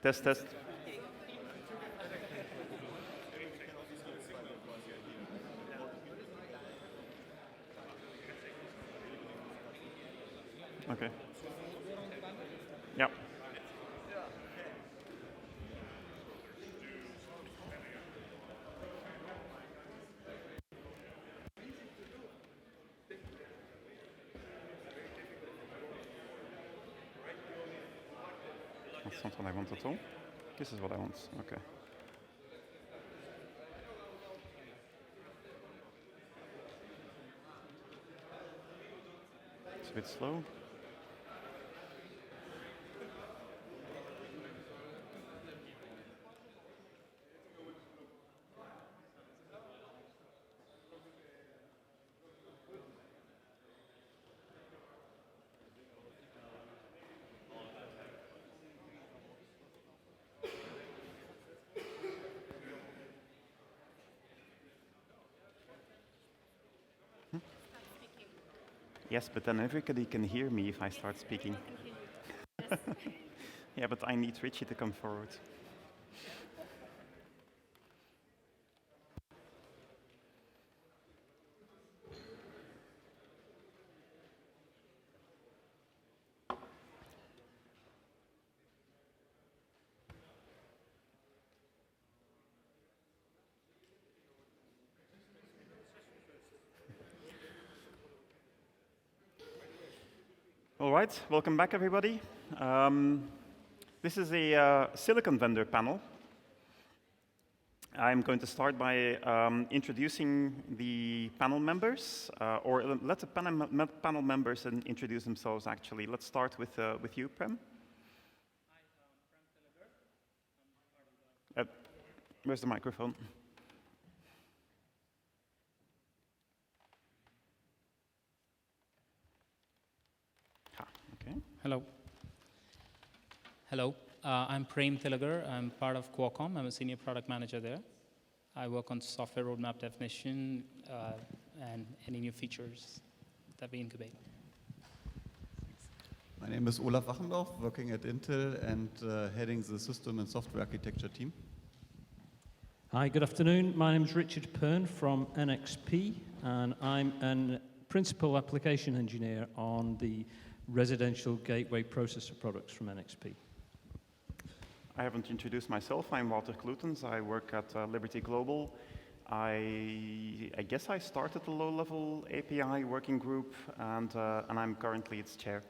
Test, test. Okay. Yeah. That's not what I want at all. This is what I want. Okay. It's a bit slow. Yes, but then everybody can hear me if I start speaking. Yes. Yeah, but I need Richie to come forward. All right, welcome back, everybody. This is a silicon vendor panel. I'm going to start by introducing the panel members, or let the panel members introduce themselves, actually. Let's start with you, Prem. Where's the microphone? Okay. Hello. Hello. I'm Prem Thilagar. I'm part of Qualcomm. I'm a senior product manager there. I work on software roadmap definition and any new features that we incubate. My name is Olaf Wachendorf, working at Intel and heading the system and software architecture team. Hi, good afternoon. My name is Richard Pern from NXP, and I'm a principal application engineer on the residential gateway processor products from NXP. I haven't introduced myself. I'm Walter Kloetens. I work at Liberty Global. I guess I started the low-level API working group, and I'm currently its chair.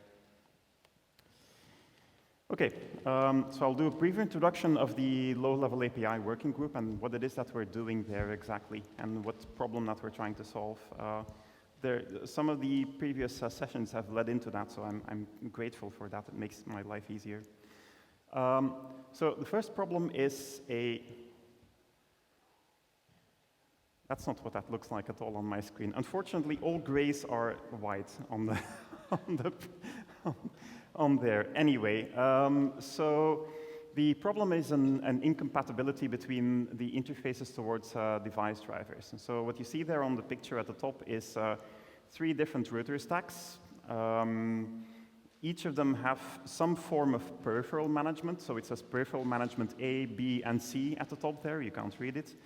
Okay, so I'll do a brief introduction of the low-level API working group and what it is that we're doing there exactly, and what problem that we're trying to solve. Some of the previous sessions have led into that, so I'm grateful for that. It makes my life easier. So the first problem is that's not what that looks like at all on my screen. Unfortunately, all grays are white on the on there. Anyway, so the problem is an incompatibility between the interfaces towards device drivers. And so what you see there on the picture at the top is 3 different router stacks. Each of them have some form of peripheral management. So it says peripheral management A, B, and C at the top there. You can't read it.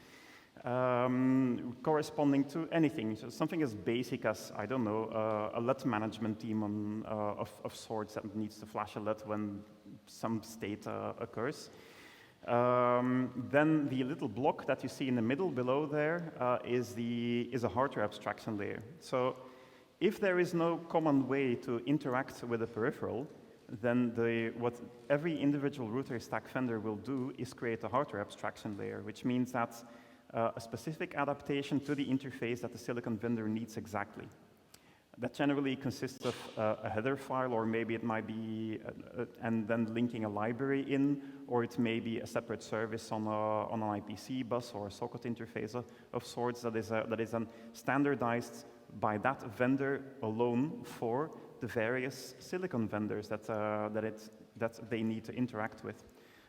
Corresponding to anything. So something as basic as, I don't know, a LED management team of sorts that needs to flash a LED when some state occurs. Then the little block that you see in the middle below there is a hardware abstraction layer. So if there is no common way to interact with a peripheral, then what every individual router stack vendor will do is create a hardware abstraction layer, which means that a specific adaptation to the interface that the silicon vendor needs exactly. That generally consists of a header file, or maybe it might be, and then linking a library in, or it may be a separate service on an IPC bus or a socket interface of sorts that is standardized by that vendor alone for the various silicon vendors that they need to interact with.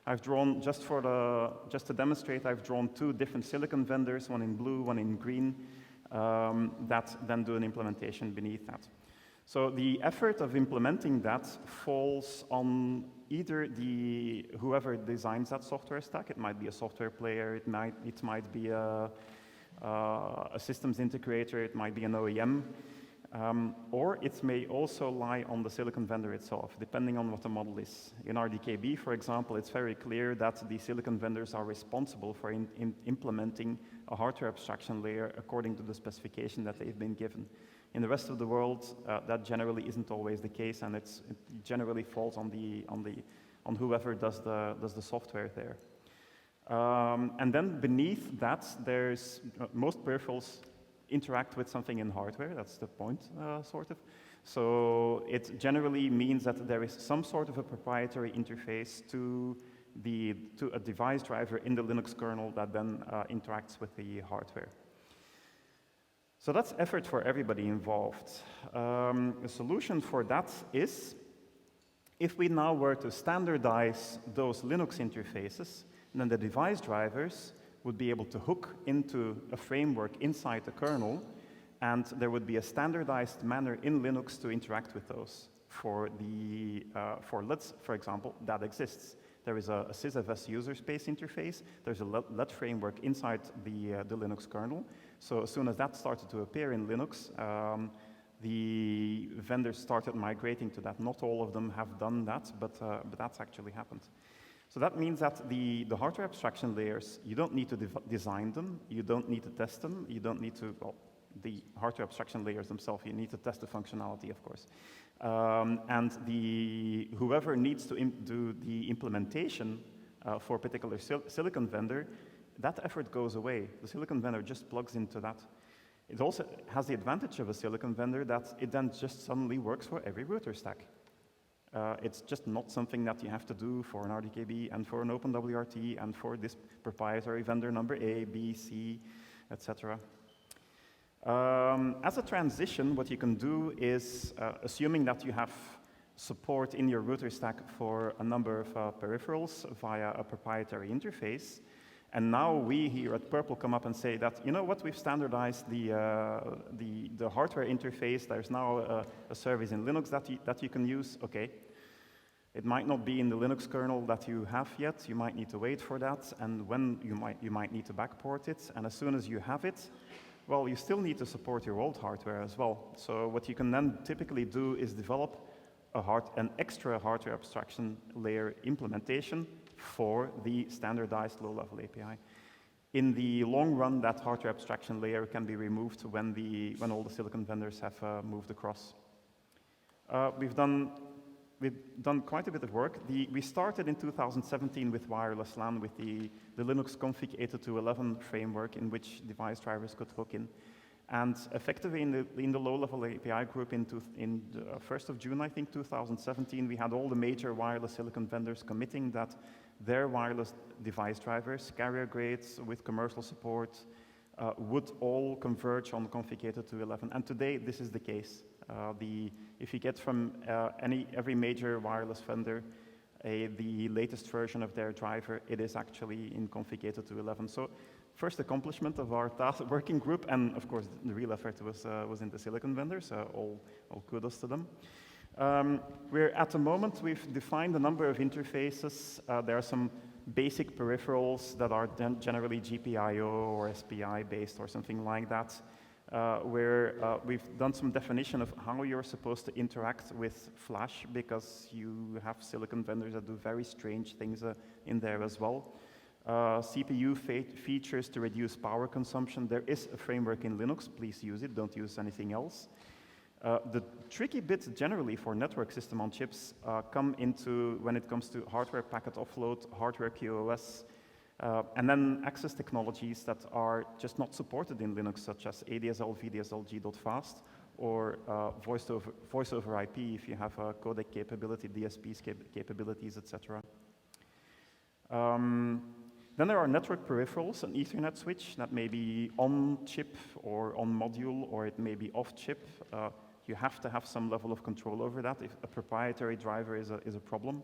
I've drawn, just to demonstrate, I've drawn 2 different silicon vendors, one in blue, one in green, that then do an implementation beneath that. So the effort of implementing that falls on either whoever designs that software stack, it might be a software player, it might be a systems integrator, it might be an OEM, or it may also lie on the silicon vendor itself, depending on what the model is. In RDKB, for example, it's very clear that the silicon vendors are responsible for implementing a hardware abstraction layer according to the specification that they've been given. In the rest of the world, that generally isn't always the case, and it generally falls on whoever does the software there. And then beneath that, there's most peripherals interact with something in hardware. That's the point, sort of. So it generally means that there is some sort of a proprietary interface to a device driver in the Linux kernel that then interacts with the hardware. So that's effort for everybody involved. The solution for that is, if we now were to standardize those Linux interfaces, then the device drivers would be able to hook into a framework inside the kernel, and there would be a standardized manner in Linux to interact with those. For LUTs, for example, that exists. There is a sysfs user space interface. There's a LUT framework inside the Linux kernel. So as soon as that started to appear in Linux, the vendors started migrating to that. Not all of them have done that, but that's actually happened. So that means that the hardware abstraction layers, you don't need to design them, you don't need to test them, you don't need to, well, the hardware abstraction layers themselves, you need to test the functionality, of course. And whoever needs to do the implementation for a particular silicon vendor, that effort goes away. The silicon vendor just plugs into that. It also has the advantage of a silicon vendor that it then just suddenly works for every router stack. It's just not something that you have to do for an RDKB and for an OpenWRT and for this proprietary vendor number A, B, C, etc. As a transition, what you can do is, assuming that you have support in your router stack for a number of peripherals via a proprietary interface, and now we here at Purple come up and say that, you know what, we've standardized the hardware interface. There's now a service in Linux that you can use. Okay. It might not be in the Linux kernel that you have yet. You might need to wait for that. And when you might need to backport it. And as soon as you have it, well, you still need to support your old hardware as well. So what you can then typically do is develop an extra hardware abstraction layer implementation for the standardized low-level API. In the long run, that hardware abstraction layer can be removed when all the silicon vendors have moved across. We've done quite a bit of work. We started in 2017 with wireless LAN with the Linux config 802.11 framework in which device drivers could hook in. And effectively in the low-level API group in the 1st of June, I think, 2017, we had all the major wireless silicon vendors committing that their wireless device drivers, carrier grades with commercial support, would all converge on config 802.11. And today, this is the case. If you get from every major wireless vendor the latest version of their driver, it is actually in config 802.11. So first accomplishment of our task working group, and of course the real effort was in the silicon vendors, all kudos to them. At the moment, we've defined a number of interfaces. There are some basic peripherals that are generally GPIO or SPI based or something like that, where we've done some definition of how you're supposed to interact with Flash, because you have silicon vendors that do very strange things in there as well. CPU features to reduce power consumption. There is a framework in Linux. Please use it. Don't use anything else. The tricky bits generally for network system on chips come into when it comes to hardware packet offload, hardware QoS, and then access technologies that are just not supported in Linux, such as ADSL, VDSL, G.fast, or voice over IP if you have codec capability, DSPs capabilities, etc. Then there are network peripherals, an Ethernet switch that may be on chip or on module, or it may be off chip. You have to have some level of control over that. If a proprietary driver is a problem.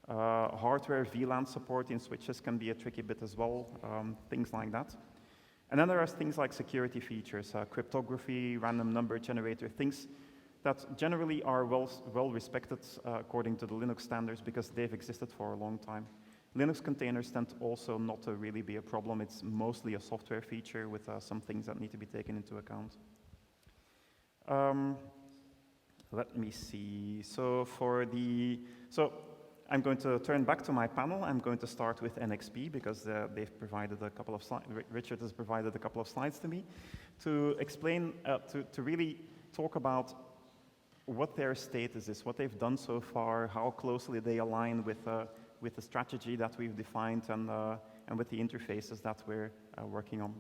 Hardware VLAN support in switches can be a tricky bit as well, things like that. And then there are things like security features, cryptography, random number generator, things that generally are well respected according to the Linux standards because they've existed for a long time. Linux containers tend also not to really be a problem. It's mostly a software feature with some things that need to be taken into account. Let me see. So I'm going to turn back to my panel. I'm going to start with NXP because they've provided a couple of slides. Richard has provided a couple of slides to me to explain, to really talk about what their status is, what they've done so far, how closely they align with the strategy that we've defined and with the interfaces that we're working on.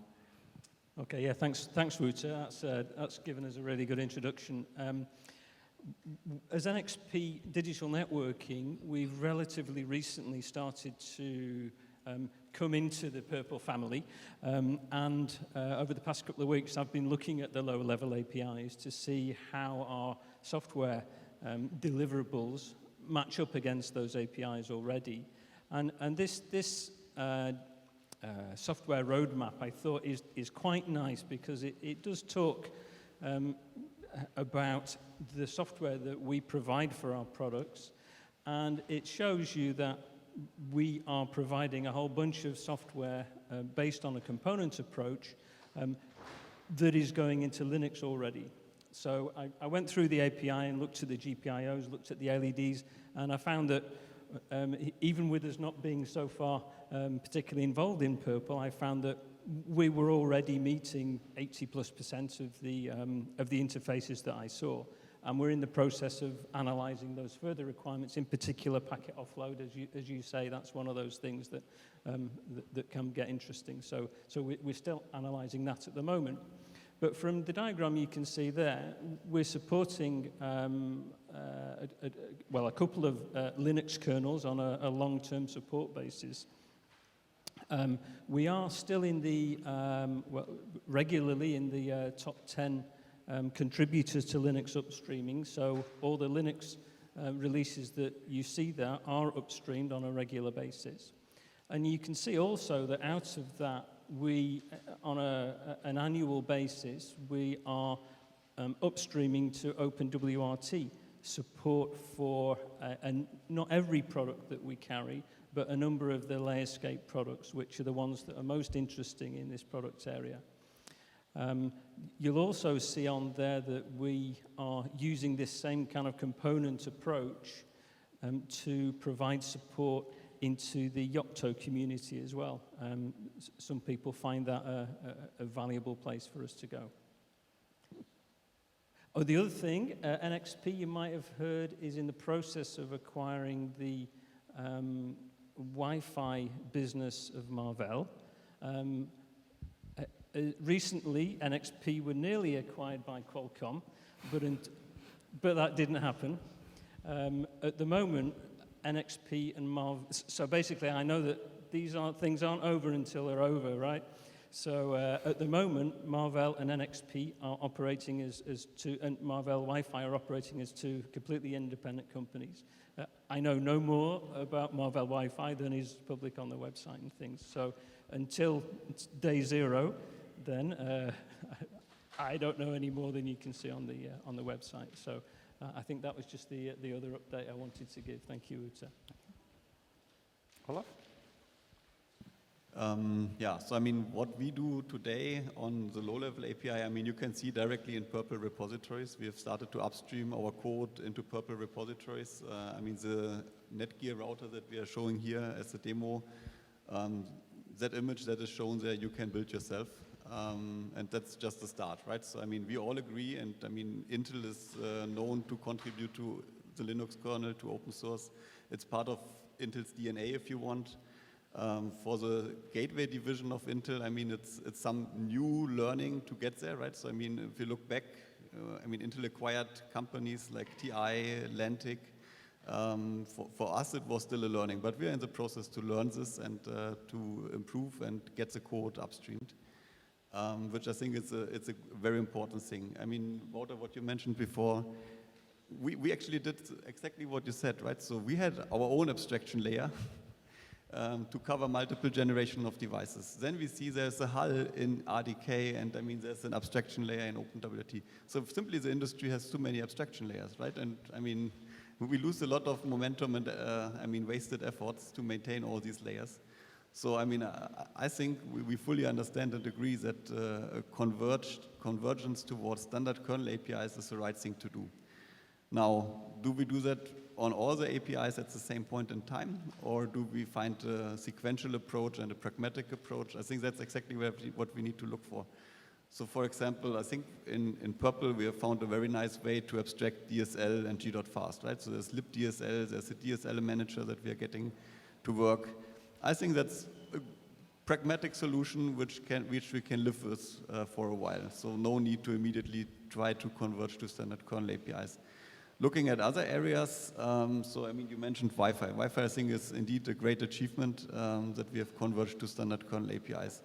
Okay, yeah, thanks, Wouter. That's given us a really good introduction. As NXP Digital Networking, we've relatively recently started to come into the Purple family, and over the past couple of weeks, I've been looking at the lower-level APIs to see how our software deliverables match up against those APIs already. And this software roadmap, I thought, is quite nice because it does talk about the software that we provide for our products, and it shows you that we are providing a whole bunch of software based on a component approach that is going into Linux already. So I went through the API and looked at the GPIOs, looked at the LEDs, and I found that even with us not being so far particularly involved in Purple, I found that we were already meeting 80+% of the interfaces that I saw. And we're in the process of analyzing those further requirements, in particular packet offload, as you say. That's one of those things that can get interesting. So we're still analyzing that at the moment. But from the diagram you can see there, we're supporting a couple of Linux kernels on a long-term support basis. We are still in the regularly in the top 10 contributors to Linux upstreaming. So all the Linux releases that you see there are upstreamed on a regular basis. And you can see also that out of that, we, on an annual basis, we are upstreaming to OpenWRT support for not every product that we carry, but a number of the Layerscape products, which are the ones that are most interesting in this product area. You'll also see on there that we are using this same kind of component approach to provide support into the Yocto community as well. Some people find that a valuable place for us to go. Oh, the other thing, NXP, you might have heard, is in the process of acquiring the Wi-Fi business of Marvell. Recently, NXP were nearly acquired by Qualcomm, but that didn't happen. At the moment, NXP and Marvell, so basically I know that things aren't over until they're over, right? So at the moment, Marvell and NXP are operating as two, and Marvell Wi-Fi are operating as two completely independent companies. I know no more about Marvell Wi-Fi than is public on the website and things. So until day zero, then I don't know any more than you can see on the website. So I think that was just the other update I wanted to give. Thank you, Uta. Olaf? Yeah, so I mean, what we do today on the low-level API, I mean, you can see directly in Purple repositories. We have started to upstream our code into Purple repositories. I mean, the Netgear router that we are showing here as a demo, that image that is shown there, you can build yourself. And that's just the start, right? So, I mean, we all agree, and I mean, Intel is known to contribute to the Linux kernel, to open source. It's part of Intel's DNA, if you want. For the gateway division of Intel, I mean, it's some new learning to get there, right? So, I mean, if you look back, I mean, Intel acquired companies like TI, Atlantic. For us, it was still a learning, but we're in the process to learn this and to improve and get the code upstreamed, which I think it's a very important thing. I mean, Wouter, what you mentioned before, we actually did exactly what you said, right? So we had our own abstraction layer. to cover multiple generation of devices. Then we see there's a hull in RDK, and I mean there's an abstraction layer in OpenWRT. So simply the industry has too many abstraction layers, right? And I mean, we lose a lot of momentum and I mean wasted efforts to maintain all these layers. So I mean, I think we fully understand and agree that a convergence towards standard kernel APIs is the right thing to do. Now, do we do that on all the APIs at the same point in time, or do we find a sequential approach and a pragmatic approach? I think that's exactly what we need to look for. So for example, I think in Purple we have found a very nice way to abstract DSL and G.fast, right? So there's libDSL, there's a DSL manager that we are getting to work. I think that's a pragmatic solution which we can live with for a while. So no need to immediately try to converge to standard kernel APIs. Looking at other areas, so I mean, you mentioned Wi-Fi. Wi-Fi, I think, is indeed a great achievement that we have converged to standard kernel APIs.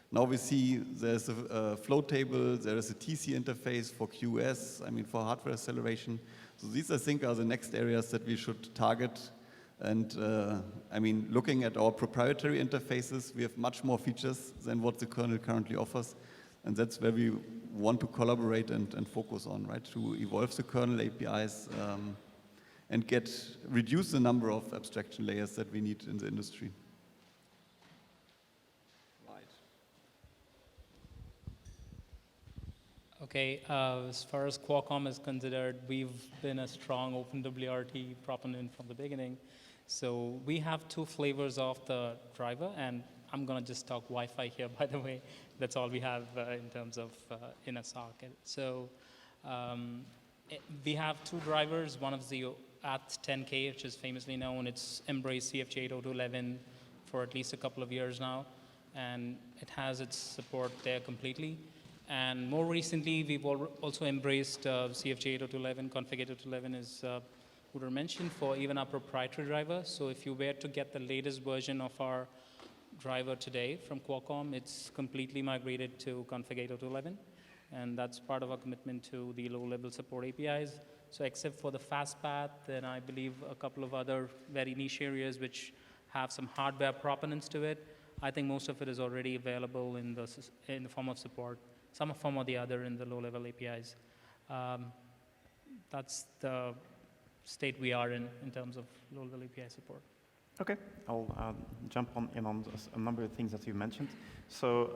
Now we see there's a flow table, there is a TC interface for QoS, I mean, for hardware acceleration. So these, I think, are the next areas that we should target. And I mean, looking at our proprietary interfaces, we have much more features than what the kernel currently offers. And that's where we want to collaborate and focus on, right? To evolve the kernel APIs and reduce the number of abstraction layers that we need in the industry. Right. Okay, as far as Qualcomm is considered, we've been a strong OpenWRT proponent from the beginning. So we have two flavors of the driver, and I'm going to just talk Wi-Fi here, by the way. That's all we have in terms of in a socket. So we have two drivers. One of the at 10K, which is famously known. It's embraced CFG 802.11 for at least a couple of years now, and it has its support there completely. And more recently, we've also embraced CFG 802.11. Config 802.11 is Uder mentioned for even our proprietary driver. So if you were to get the latest version of our driver today from Qualcomm, it's completely migrated to Config 802.11, and that's part of our commitment to the low-level support APIs. So except for the fast path, then I believe a couple of other very niche areas which have some hardware proponents to it, I think most of it is already available in the form of support, some form or the other in the low-level APIs. That's the state we are in terms of low-level API support. Okay, I'll jump in on a number of things that you mentioned. So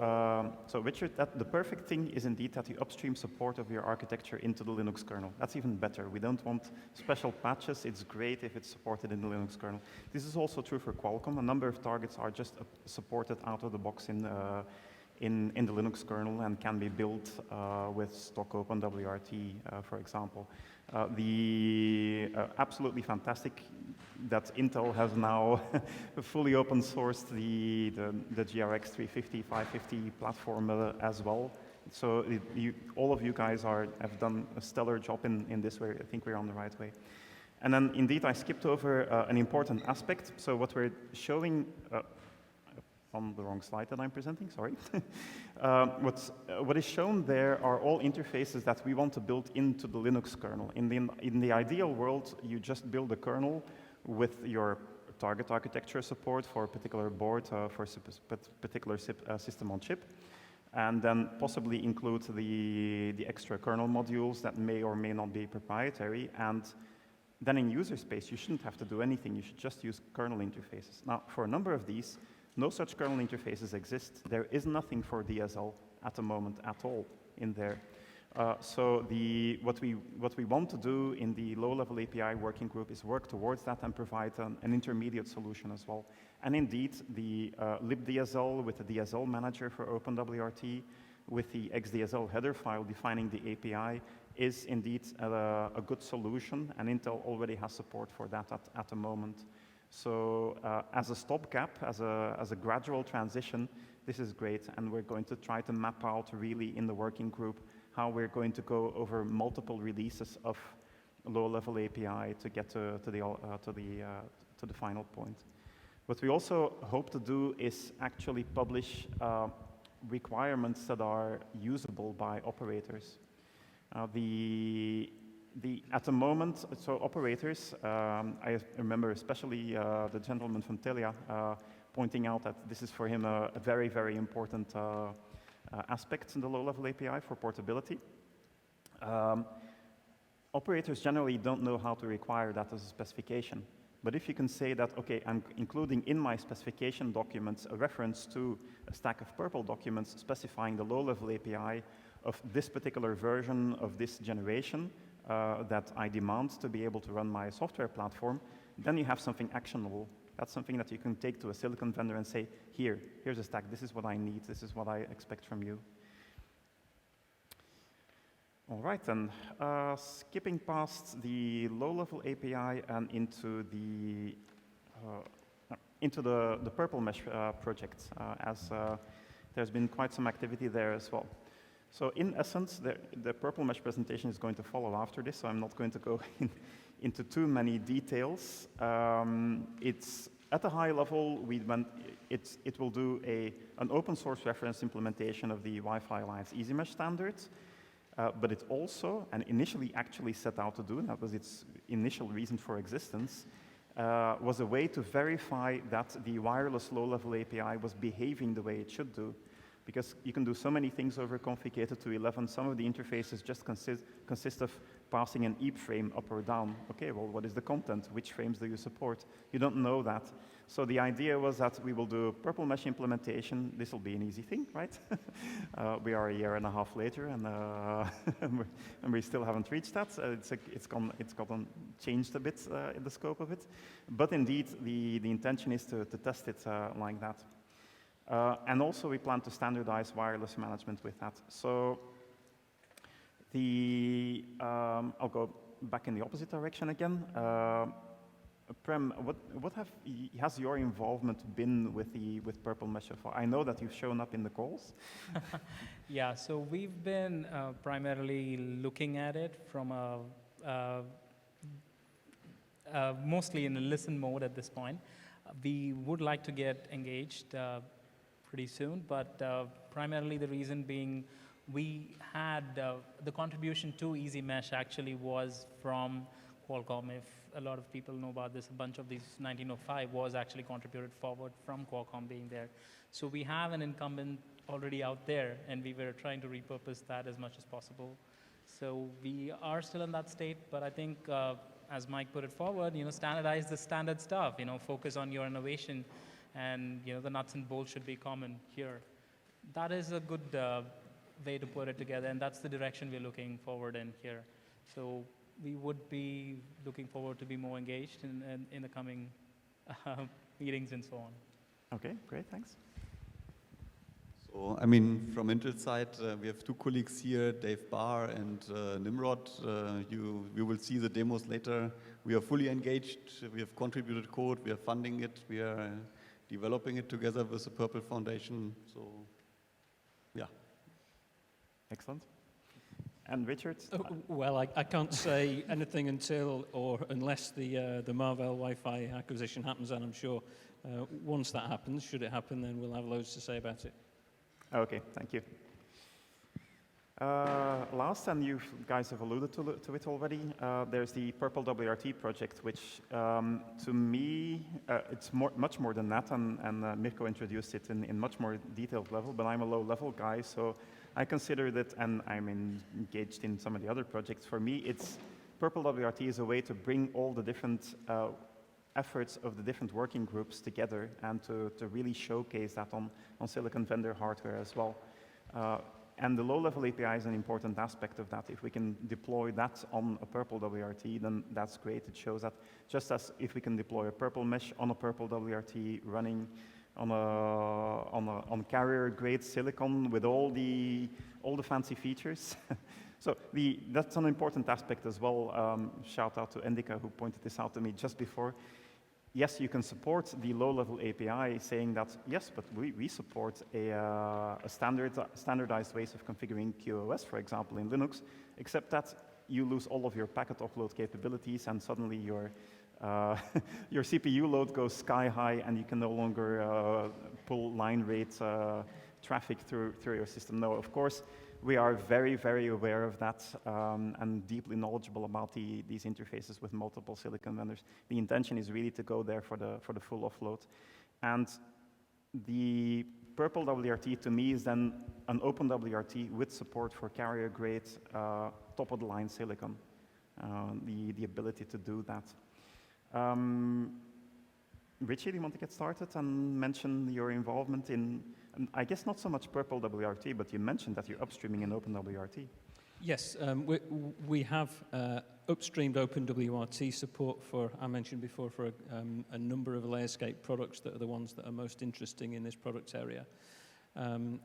Richard, the perfect thing is indeed that you upstream support of your architecture into the Linux kernel. That's even better. We don't want special patches. It's great if it's supported in the Linux kernel. This is also true for Qualcomm. A number of targets are just supported out of the box in the Linux kernel and can be built with stock OpenWRT, for example. Absolutely fantastic that Intel has now fully open sourced the GRX 350, 550 platform as well. So all of you guys have done a stellar job in this way. I think we're on the right way. And then indeed, I skipped over an important aspect. So what we're showing on the wrong slide that I'm presenting, sorry. What is shown there are all interfaces that we want to build into the Linux kernel. In the ideal world, you just build a kernel with your target architecture support for a particular board, for a particular system on chip, and then possibly include the extra kernel modules that may or may not be proprietary. And then in user space, you shouldn't have to do anything. You should just use kernel interfaces. Now, for a number of these, no such kernel interfaces exist. There is nothing for DSL at the moment at all in there. So what we want to do in the low-level API working group is work towards that and provide an intermediate solution as well. And indeed, the libDSL with the DSL manager for OpenWRT, with the XDSL header file defining the API, is indeed a good solution, and Intel already has support for that at the moment. So as a stopgap, as a gradual transition, this is great, and we're going to try to map out really in the working group how we're going to go over multiple releases of low-level API to get to the final point. What we also hope to do is actually publish requirements that are usable by operators. At the moment, so operators, I remember especially the gentleman from Telia pointing out that this is for him a very, very important aspect in the low-level API for portability. Operators generally don't know how to require that as a specification. But if you can say that, okay, I'm including in my specification documents a reference to a stack of Purple documents specifying the low-level API of this particular version of this generation that I demand to be able to run my software platform, then you have something actionable. That's something that you can take to a silicon vendor and say, here's a stack, this is what I need, this is what I expect from you. All right, then, skipping past the low-level API and into the Purple Mesh project, as there's been quite some activity there as well. So in essence, the Purple Mesh presentation is going to follow after this, so I'm not going to go into too many details. It's at a high level, it will do an open source reference implementation of the Wi-Fi Alliance Easy Mesh standards. But it also, and initially actually set out to do, and that was its initial reason for existence, was a way to verify that the wireless low-level API was behaving the way it should do. Because you can do so many things over config 8.2.11. Some of the interfaces just consist of passing an EEP frame up or down. Okay, well, what is the content? Which frames do you support? You don't know that. So the idea was that we will do Purple Mesh implementation. This will be an easy thing, right? We are a year and a half later, and we still haven't reached that. It's gotten changed a bit in the scope of it. But indeed, the intention is to test it like that. And also, we plan to standardize wireless management with that. So I'll go back in the opposite direction again. Prem, what has your involvement been with Purple Mesh so far? I know that you've shown up in the calls. Yeah, so we've been primarily looking at it from mostly in a listen mode at this point. We would like to get engaged pretty soon, but primarily the reason being we had the contribution to Easy Mesh actually was from Qualcomm. If a lot of people know about this, a bunch of these 1905 was actually contributed forward from Qualcomm being there. So we have an incumbent already out there, and we were trying to repurpose that as much as possible. So we are still in that state, but I think as Mike put it forward, standardize the standard stuff, focus on your innovation, and the nuts and bolts should be common here. That is a good way to put it together, and that's the direction we're looking forward in here. So we would be looking forward to be more engaged in the coming meetings and so on. Okay, great, thanks. So, I mean, from Intel's side, we have two colleagues here, Dave Barr and Nimrod. We will see the demos later. We are fully engaged. We have contributed code. We are funding it. We are developing it together with the Purple Foundation. So, yeah. Excellent. And Richard? Well, I can't say anything unless the Marvell Wi-Fi acquisition happens, and I'm sure once that happens, should it happen, then we'll have loads to say about it. Okay, thank you. Last, and you guys have alluded to it already, there's the Purple WRT project, which to me, it's much more than that, and Mirko introduced it in much more detailed level, but I'm a low-level guy, so I consider that, and I'm engaged in some of the other projects. For me, Purple WRT is a way to bring all the different efforts of the different working groups together and to really showcase that on silicon vendor hardware as well. And the low-level API is an important aspect of that. If we can deploy that on a Purple WRT, then that's great. It shows that just as if we can deploy a Purple Mesh on a Purple WRT running on carrier-grade silicon with all the fancy features. So that's an important aspect as well. Shout out to Endika, who pointed this out to me just before. Yes, you can support the low-level API, saying that yes, but we support a standardized ways of configuring QoS, for example, in Linux, except that you lose all of your packet offload capabilities, and suddenly your CPU load goes sky high, and you can no longer pull line rate traffic through your system. No, of course, we are very, very aware of that and deeply knowledgeable about these interfaces with multiple silicon vendors. The intention is really to go there for the full offload. And The Purple WRT to me is then an open WRT with support for carrier grade top of the line silicon. The ability to do that. Richie, do you want to get started and mention your involvement in, I guess not so much Purple WRT, but you mentioned that you're upstreaming in Open WRT. Yes, we have upstreamed OpenWRT support for, I mentioned before, for a number of Layerscape products that are the ones that are most interesting in this product area. And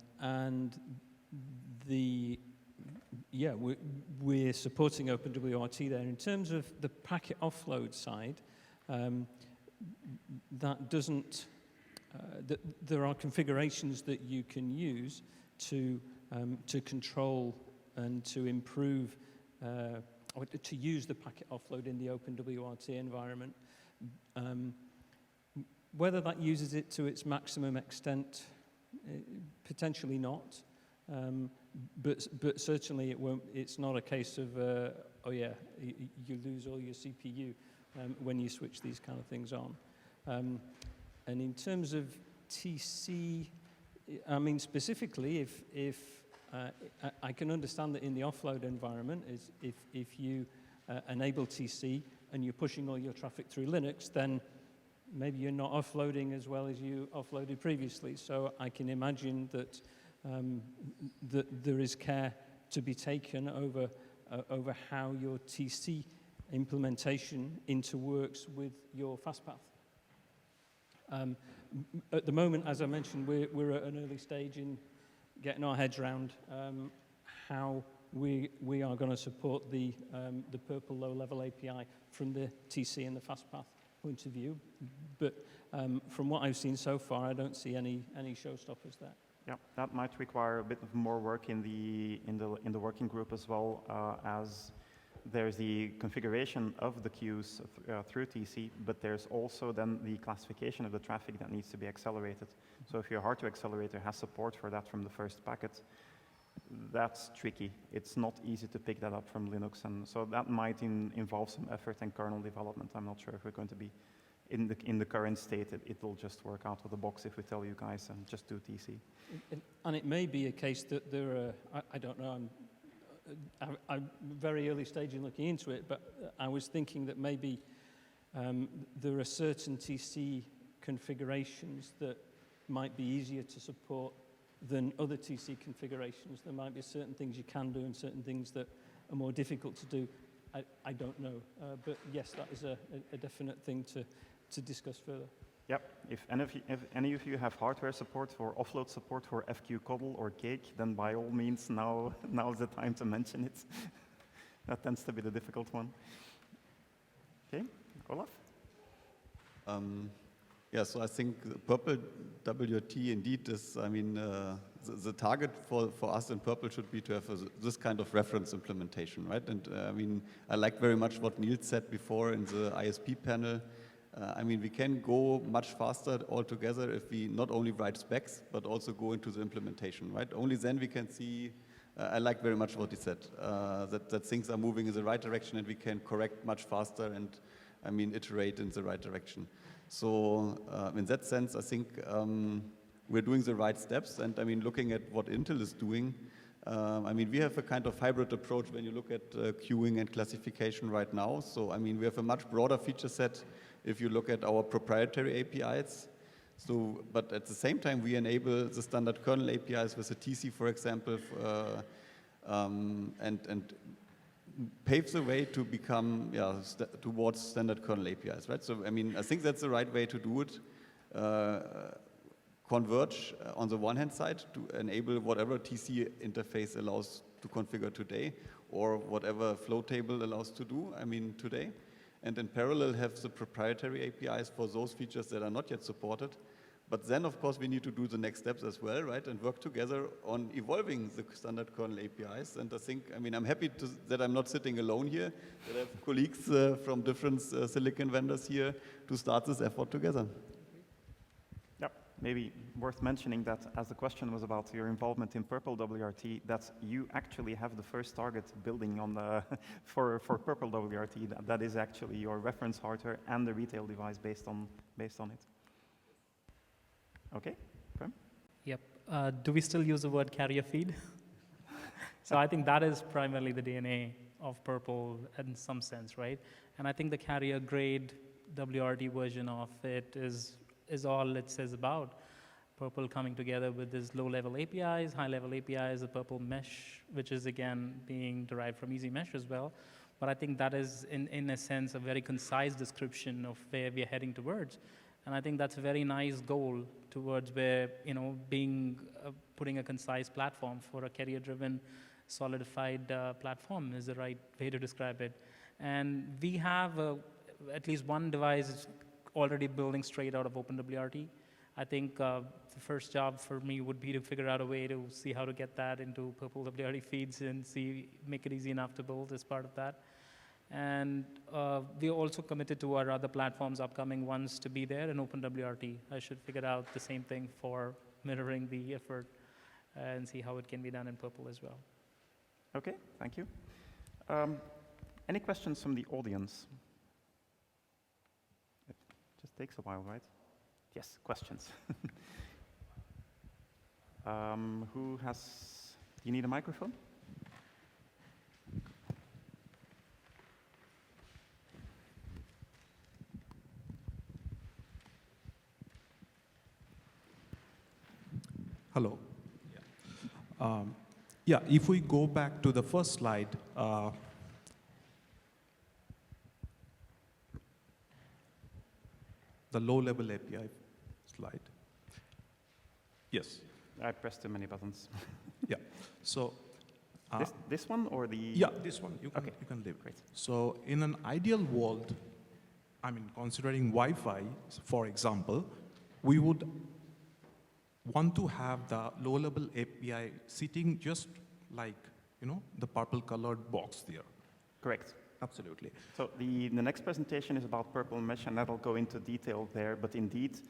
we're supporting OpenWRT there. In terms of the packet offload side, that doesn't, there are configurations that you can use to control and to improve, or to use the packet offload in the OpenWRT environment. Whether that uses it to its maximum extent, potentially not, but certainly it won't. It's not a case of, oh yeah, you lose all your CPU when you switch these kind of things on. And in terms of TC, I mean specifically, if I can understand that in the offload environment, is if you enable TC and you're pushing all your traffic through Linux, then maybe you're not offloading as well as you offloaded previously. So I can imagine that that there is care to be taken over how your TC implementation interworks with your FastPath. At the moment, as I mentioned, we're at an early stage in getting our heads around how we are going to support the Purple low-level API from the TC and the FastPath point of view. But from what I've seen so far, I don't see any showstoppers there. Yeah, that might require a bit of more work in the working group as well, as there's the configuration of the queues through TC, but there's also then the classification of the traffic that needs to be accelerated. So if your hardware accelerator has support for that from the first packet, that's tricky. It's not easy to pick that up from Linux, and so that might involve some effort and kernel development. I'm not sure if we're going to be in the current state. It will just work out of the box if we tell you guys and just do TC. And it may be a case that there are, I don't know, I'm very early stage in looking into it, but I was thinking that maybe there are certain TC configurations that might be easier to support than other TC configurations. There might be certain things you can do and certain things that are more difficult to do. I don't know, but yes, that is a definite thing to discuss further. Yep, if any of you have hardware support or offload support for FQ-Codel or Cake, then by all means, now's the time to mention it. That tends to be the difficult one. Okay, Olaf? Yeah, so I think Purple WRT indeed is, I mean, the target for us in Purple should be to have this kind of reference implementation, right? And I mean, I like very much what Niels said before in the ISP panel. I mean, we can go much faster altogether if we not only write specs, but also go into the implementation, right? Only then we can see, I like very much what he said, that things are moving in the right direction and we can correct much faster and, I mean, iterate in the right direction. So in that sense, I think we're doing the right steps. And I mean, looking at what Intel is doing, I mean, we have a kind of hybrid approach when you look at queuing and classification right now. So I mean, we have a much broader feature set if you look at our proprietary APIs. So, but at the same time, we enable the standard kernel APIs with a TC, for example, and pave the way to become, towards standard kernel APIs, right? So, I mean, I think that's the right way to do it. Converge on the one hand side to enable whatever TC interface allows to configure today, or whatever flow table allows to do, I mean, today. And in parallel have the proprietary APIs for those features that are not yet supported. But then, of course, we need to do the next steps as well, right? And work together on evolving the standard kernel APIs. And I think, I mean, I'm happy that I'm not sitting alone here, that I have colleagues from different silicon vendors here to start this effort together. Yep, maybe worth mentioning that as the question was about your involvement in Purple WRT, that you actually have the first target building on the for Purple WRT. That is actually your reference hardware and the retail device based on it. Okay, Okay. Yep. Do we still use the word carrier feed? So I think that is primarily the DNA of Purple in some sense, right? And I think the carrier grade WRT version of it is all it says about Purple coming together with these low-level APIs, high-level APIs, the Purple Mesh, which is again being derived from Easy Mesh as well. But I think that is, in a sense, a very concise description of where we are heading towards. And I think that's a very nice goal towards where, putting a concise platform for a carrier-driven, solidified platform is the right way to describe it. And we have at least one device already building straight out of OpenWRT. I think the first job for me would be to figure out a way to see how to get that into Purple WRT feeds and make it easy enough to build as part of that. And we are also committed to our other platforms, upcoming ones, to be there in OpenWRT. I should figure out the same thing for mirroring the effort and see how it can be done in Purple as well. Okay, thank you. Any questions from the audience? It just takes a while, right? Yes, questions. Do you need a microphone? Hello. Yeah, if we go back to the first slide, the low-level API slide. Yes. I pressed too many buttons. Yeah. So this one or the? Yeah, this one. You can leave. Great. So in an ideal world, I mean, considering Wi-Fi, for example, we would want to have the low-level API sitting just like, the purple-colored box there. Correct. Absolutely. So the next presentation is about Purple Mesh, and that'll go into detail there. But indeed,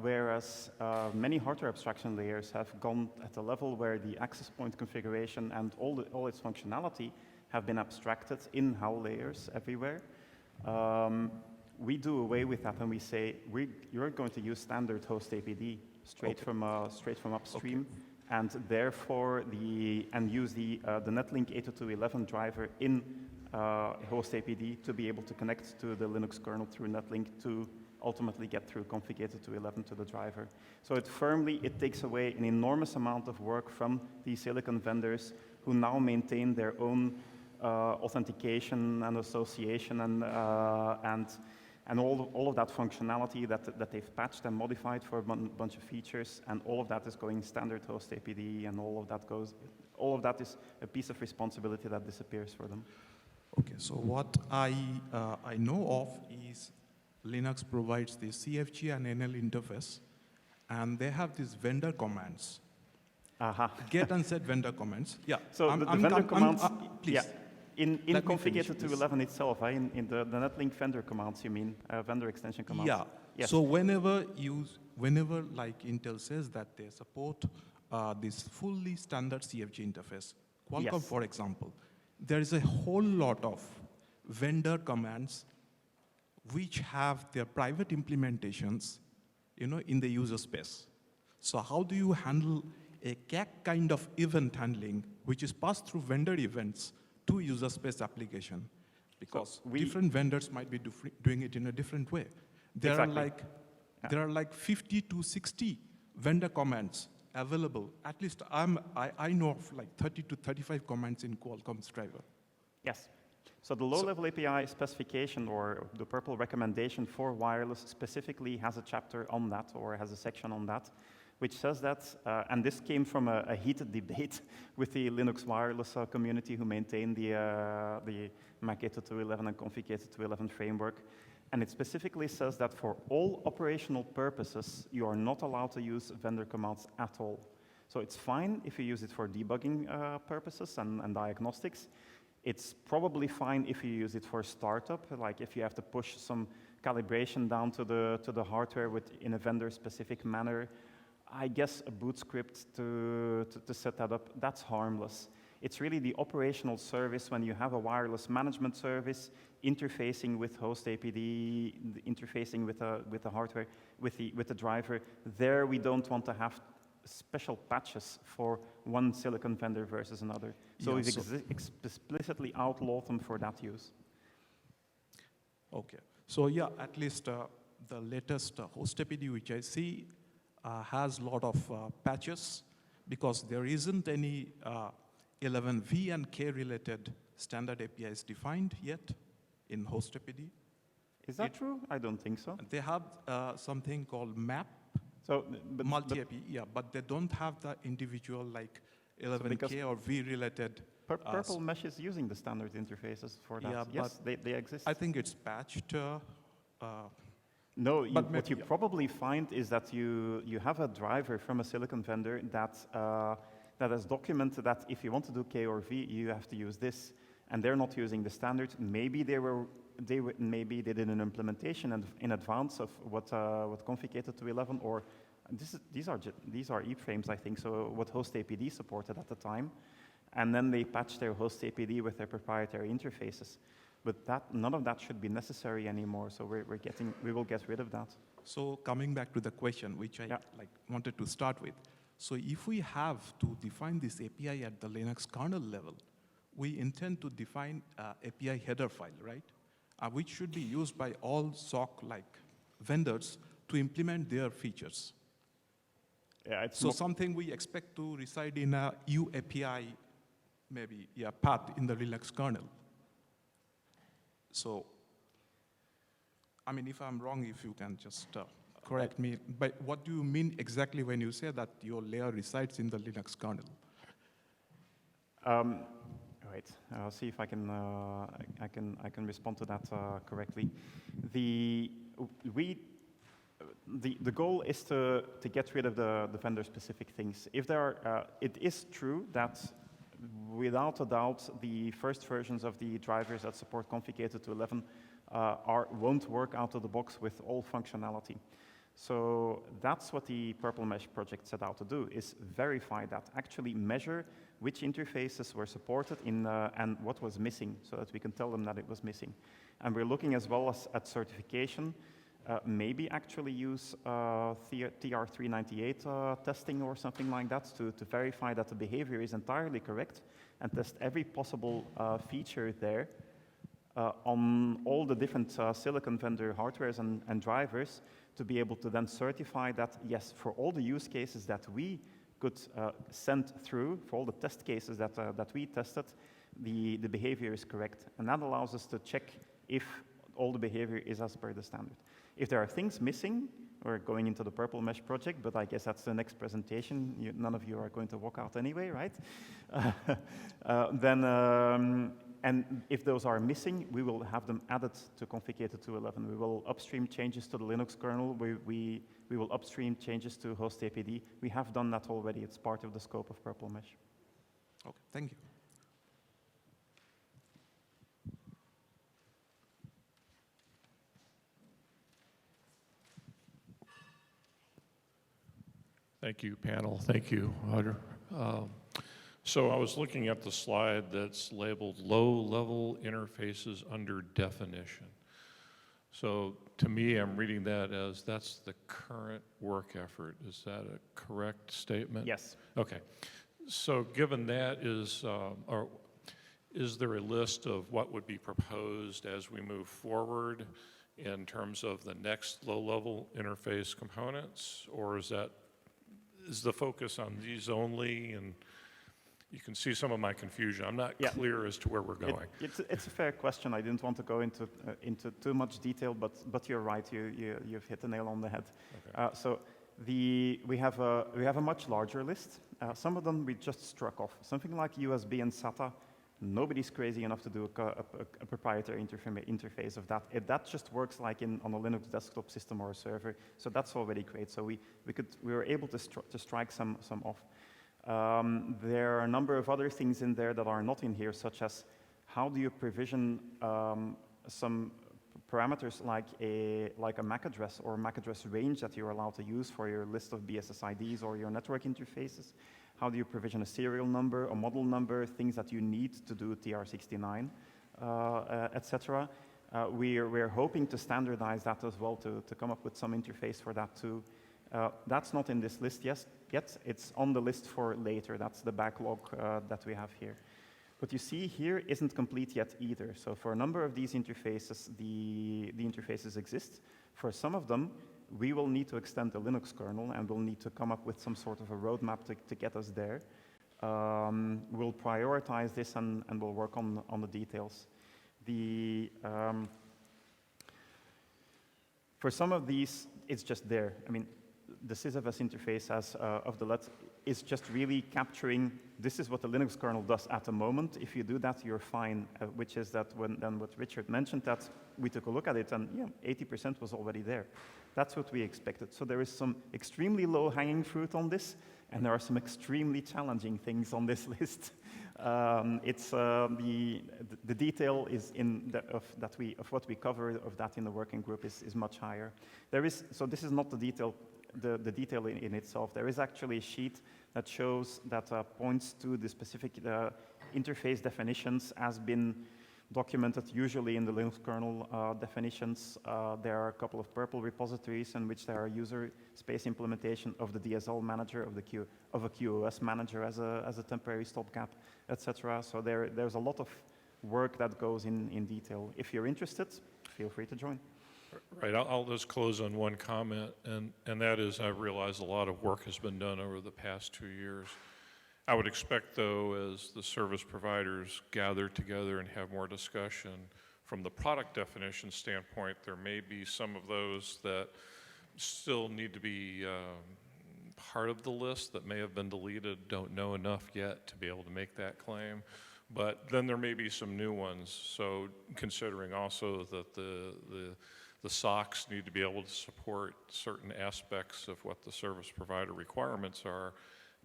whereas many hardware abstraction layers have gone at a level where the access point configuration and all its functionality have been abstracted in HAL layers everywhere, we do away with that, and we say you're going to use standard host APD straight from upstream, and therefore use the Netlink 802.11 driver in host APD to be able to connect to the Linux kernel through Netlink to ultimately get through config 802.11 to the driver. So it takes away an enormous amount of work from the silicon vendors who now maintain their own authentication and association and all of that functionality that they've patched and modified for a bunch of features, and all of that is going standard host APD, and all of that is a piece of responsibility that disappears for them. Okay, so what I know of is Linux provides the CFG and NL interface, and they have these vendor commands. Get and set vendor commands. Yeah. So the vendor commands, please. Yeah. In config 802.11 itself, in the Netlink vendor commands, you mean, vendor extension commands? Yeah. Yes. So whenever like Intel says that they support this fully standard CFG interface, Qualcomm, Yes. for example, there is a whole lot of vendor commands which have their private implementations, in the user space. So how do you handle a CAC kind of event handling, which is passed through vendor events to user space application? Because different vendors might be doing it in a different way. There are like 50 to 60 vendor commands available. At least I know of like 30 to 35 commands in Qualcomm's driver. Yes. So the low-level API specification, or the Purple recommendation for wireless, specifically has a chapter on that, or has a section on that, which says that, and this came from a heated debate with the Linux wireless community who maintain the Mac 802.11 and config 802.11 framework. And it specifically says that for all operational purposes, you are not allowed to use vendor commands at all. So it's fine if you use it for debugging purposes and diagnostics. It's probably fine if you use it for startup, like if you have to push some calibration down to the hardware in a vendor-specific manner. I guess a boot script to set that up, that's harmless. It's really the operational service when you have a wireless management service interfacing with host APD, interfacing with the hardware, with the driver. There we don't want to have special patches for one silicon vendor versus another. So we've explicitly outlawed them for that use. Okay. So yeah, at least the latest host APD which I see has a lot of patches because there isn't any 11V and K related standard APIs defined yet in host APD. Is that true? I don't think so. They have something called MAP, so, multi-API, yeah, but they don't have the individual like 11K or V related. Purple Mesh is using the standard interfaces for that. Yeah, yes, they exist. I think it's patched. No, what you probably find is that you have a driver from a silicon vendor that has documented that if you want to do K or V, you have to use this, and they're not using the standard. Maybe maybe they did an implementation in advance of what configured to 11, or these are E-frames, I think. So what host APD supported at the time, and then they patched their host APD with their proprietary interfaces. But none of that should be necessary anymore. So we will get rid of that. So coming back to the question, which I wanted to start with. So if we have to define this API at the Linux kernel level, we intend to define API header file, right? Which should be used by all SOC-like vendors to implement their features. Yeah, so something we expect to reside in a UAPI, maybe, path in the Linux kernel. So, I mean, if I'm wrong, if you can just correct me. But what do you mean exactly when you say that your layer resides in the Linux kernel? Right. I'll see if I can respond to that correctly. The goal is to get rid of the vendor-specific things. If there are, it is true that without a doubt, the first versions of the drivers that support configured to 11 won't work out of the box with all functionality. So that's what the Purple Mesh project set out to do, is verify that, actually measure which interfaces were supported and what was missing, so that we can tell them that it was missing. And we're looking as well as at certification, maybe actually use TR398 testing or something like that to verify that the behavior is entirely correct and test every possible feature there on all the different silicon vendor hardwares and drivers to be able to then certify that, yes, for all the use cases that we could send through, for all the test cases that we tested, the behavior is correct. And that allows us to check if all the behavior is as per the standard. If there are things missing, we're going into the Purple Mesh project, but I guess that's the next presentation. None of you are going to walk out anyway, right? And if those are missing, we will have them added to configured to 11. We will upstream changes to the Linux kernel. We will upstream changes to host APD. We have done that already. It's part of the scope of Purple Mesh. Okay, thank you. Thank you, panel. Thank you, Roger. So I was looking at the slide that's labeled low-level interfaces under definition. So to me, I'm reading that as that's the current work effort. Is that a correct statement? Yes. Okay. So given that, is there a list of what would be proposed as we move forward in terms of the next low-level interface components, or is the focus on these only? And you can see some of my confusion. I'm not clear as to where we're going. It's a fair question. I didn't want to go into too much detail, but you're right. You've hit the nail on the head. Okay. So we have a much larger list. Some of them we just struck off. Something like USB and SATA. Nobody's crazy enough to do a proprietary interface of that. That just works like on a Linux desktop system or a server. So that's already great. So we were able to strike some off. There are a number of other things in there that are not in here, such as how do you provision some parameters like a MAC address or MAC address range that you're allowed to use for your list of BSSIDs or your network interfaces. how do you provision a serial number, a model number, things that you need to do TR69, etc. We're hoping to standardize that as well to come up with some interface for that too. That's not in this list yet. It's on the list for later. That's the backlog that we have here. What you see here isn't complete yet either. So for a number of these interfaces, the interfaces exist. For some of them, we will need to extend the Linux kernel, and we'll need to come up with some sort of a roadmap to get us there. We'll prioritize this and we'll work on the details. For some of these, it's just there. I mean, the sysfs interface of the LUT is just really capturing, this is what the Linux kernel does at the moment. If you do that, you're fine, which is that then what Richard mentioned, that we took a look at it and 80% was already there. That's what we expected. So there is some extremely low-hanging fruit on this, and there are some extremely challenging things on this list. The detail is of what we cover of that in the working group is much higher. So this is not the detail. The detail in itself. There is actually a sheet that shows that points to the specific interface definitions as been documented usually in the Linux kernel definitions. There are a couple of purple repositories in which there are user space implementation of the DSL manager, of a QoS manager as a temporary stopgap, etc. So there's a lot of work that goes in detail. If you're interested, feel free to join. Right, I'll just close on one comment, and that is I realize a lot of work has been done over the past 2 years. I would expect, though, as the service providers gather together and have more discussion, from the product definition standpoint, there may be some of those that still need to be part of the list that may have been deleted, don't know enough yet to be able to make that claim. But then there may be some new ones, so considering also that the SOCs need to be able to support certain aspects of what the service provider requirements are,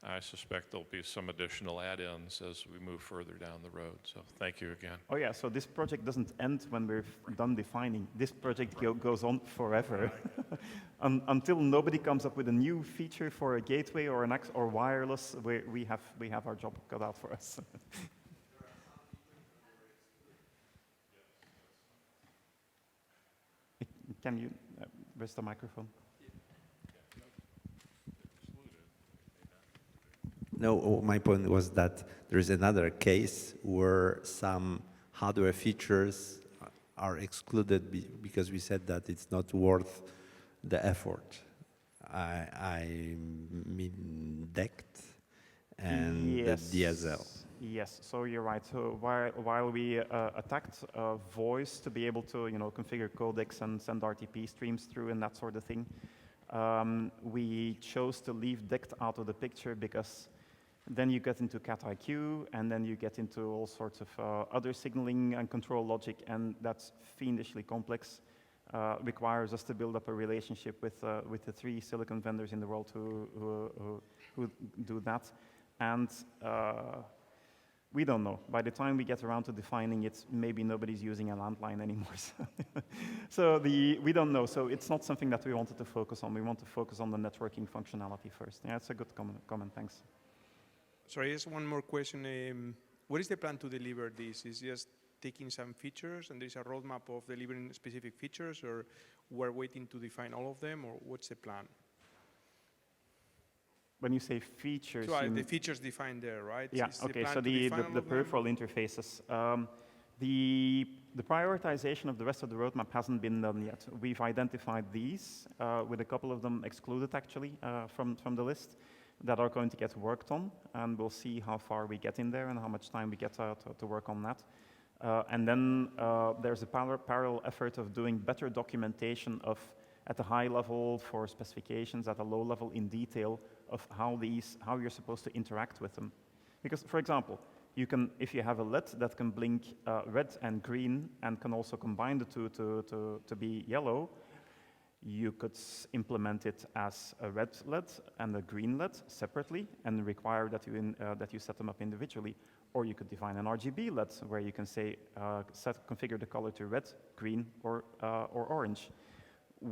I suspect there'll be some additional add-ins as we move further down the road. So thank you again. Oh yeah, so this project doesn't end when we're done defining. This project goes on forever. Until nobody comes up with a new feature for a gateway or or wireless, we have our job cut out for us. Can you raise the microphone? No, my point was that there is another case where some hardware features are excluded because we said that it's not worth the effort. I mean DECT and yes. the DSL. Yes, so you're right. So while we attacked voice to be able to configure codecs and send RTP streams through and that sort of thing, we chose to leave DECT out of the picture because then you get into CAT-IQ and then you get into all sorts of other signaling and control logic, and that's fiendishly complex. Requires us to build up a relationship with the 3 silicon vendors in the world who do that, and we don't know. By the time we get around to defining it, maybe nobody's using a landline anymore. So we don't know. So it's not something that we wanted to focus on. We want to focus on the networking functionality first. Yeah, it's a good comment. Thanks. Sorry, just one more question. What is the plan to deliver this? Is just taking some features and there's a roadmap of delivering specific features, or we're waiting to define all of them, or what's the plan? When you say features, so the features defined there, right? Yeah. Okay. So the peripheral interfaces. The prioritization of the rest of the roadmap hasn't been done yet. We've identified these, with a couple of them excluded actually from the list, that are going to get worked on, and we'll see how far we get in there and how much time we get to work on that. And then there's a parallel effort of doing better documentation at the high level for specifications, at a low level in detail of how you're supposed to interact with them. Because, for example, if you have a LED that can blink red and green and can also combine the two to be yellow, you could implement it as a red LED and a green LED separately and require that you set them up individually. Or you could define an RGB LED where you can say configure the color to red, green, or orange.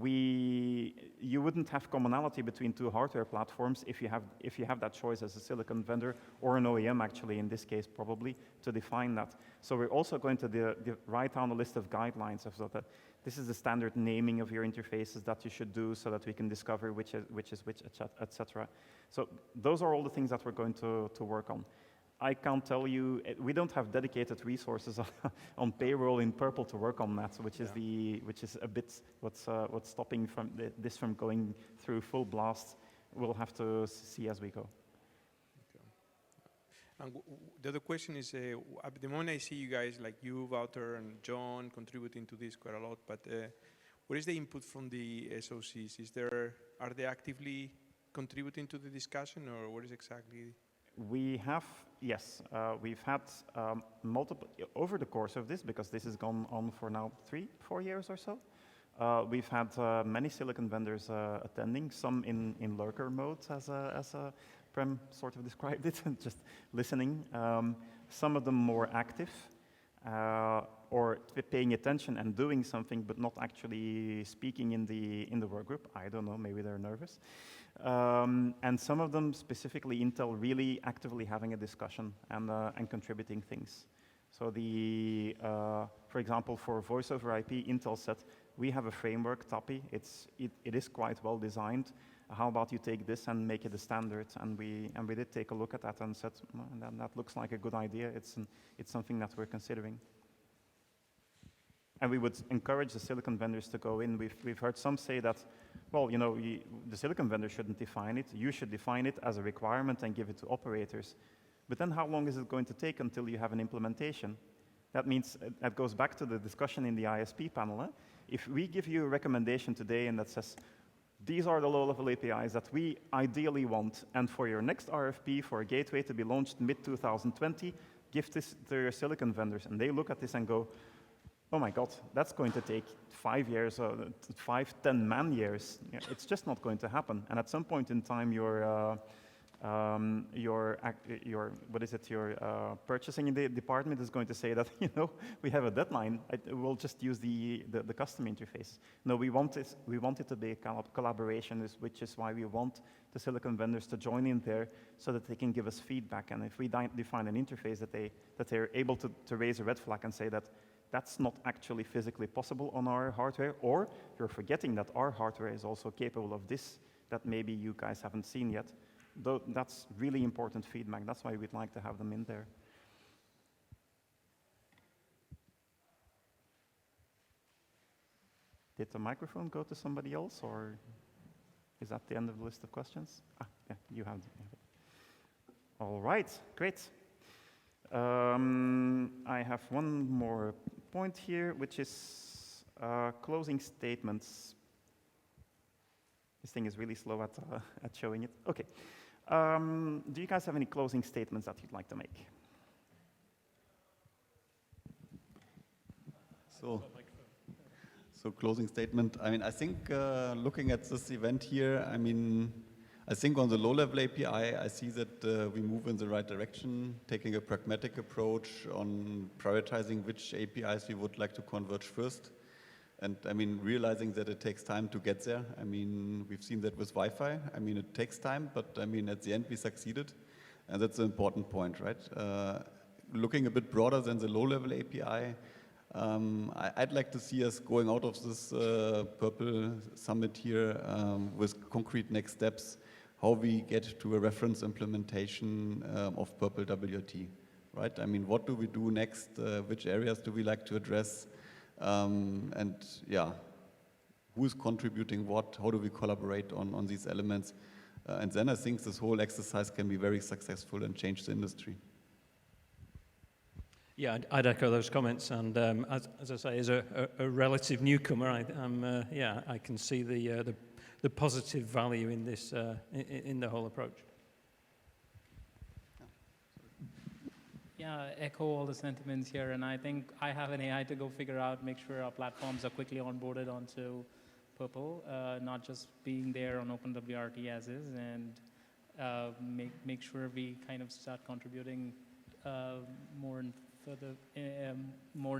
you wouldn't have commonality between two hardware platforms if you have that choice as a silicon vendor or an OEM, actually, in this case, probably, to define that. So we're also going to write down a list of guidelines of that. This is the standard naming of your interfaces that you should do so that we can discover which is which, etc. So those are all the things that we're going to work on. I can't tell you, we don't have dedicated resources on payroll in Purple to work on that, which is a bit what's stopping this from going through full blast. We'll have to see as we go. Okay. And the other question is, at the moment I see you guys, like you, Wouter, and John, contributing to this quite a lot, but what is the input from the SOCs? Are they actively contributing to the discussion, or what is exactly? We have, yes, we've had multiple, over the course of this, because this has gone on for now 3-4 years or so, we've had many silicon vendors attending, some in lurker mode, as Prem sort of described it, just listening. Some of them more active, or paying attention and doing something, but not actually speaking in the work group. I don't know, maybe they're nervous. And some of them, specifically Intel, really actively having a discussion and contributing things. So for example, for voice over IP, Intel said, we have a framework, TAPI, it is quite well designed. How about you take this and make it a standard? And we did take a look at that and said, that looks like a good idea. It's something that we're considering. And we would encourage the silicon vendors to go in. We've heard some say that, well, you know, the silicon vendor shouldn't define it. You should define it as a requirement and give it to operators. But then how long is it going to take until you have an implementation? That means, that goes back to the discussion in the ISP panel. Eh? If we give you a recommendation today and that says, these are the low-level APIs that we ideally want, and for your next RFP for a gateway to be launched mid-2020, give this to your silicon vendors. And they look at this and go, oh my God, that's going to take 5 years, 5-10 man years. Yeah, it's just not going to happen. And at some point in time, your purchasing department is going to say that, you know, we have a deadline. We'll just use the custom interface. No, we want it to be a collaboration, which is why we want the silicon vendors to join in there so that they can give us feedback. And if we define an interface that they're able to raise a red flag and say that that's not actually physically possible on our hardware, or you're forgetting that our hardware is also capable of this that maybe you guys haven't seen yet. Though that's really important feedback. That's why we'd like to have them in there. Did the microphone go to somebody else, or is that the end of the list of questions? Ah, yeah, you have it. All right, great. I have one more point here, which is closing statements. This thing is really slow at showing it. Okay. Do you guys have any closing statements that you'd like to make? So closing statement. I mean, I think looking at this event here, I mean, I think on the low-level API, I see that we move in the right direction, taking a pragmatic approach on prioritizing which APIs we would like to converge first. And I mean, realizing that it takes time to get there. I mean, we've seen that with Wi-Fi. I mean, it takes time, but I mean, at the end we succeeded. And that's an important point, right? Looking a bit broader than the low-level API, I'd like to see us going out of this Purple Summit here with concrete next steps, how we get to a reference implementation of Purple WRT, right? I mean, what do we do next? Which areas do we like to address? And yeah, who's contributing what? How do we collaborate on these elements? And then I think this whole exercise can be very successful and change the industry. Yeah, I'd echo those comments. And as I say, as a relative newcomer, I can see the positive value in this in the whole approach. Yeah, echo all the sentiments here, and I think I have an AI to go figure out, make sure our platforms are quickly onboarded onto Purple, not just being there on OpenWRT as is, and make sure we kind of start contributing more in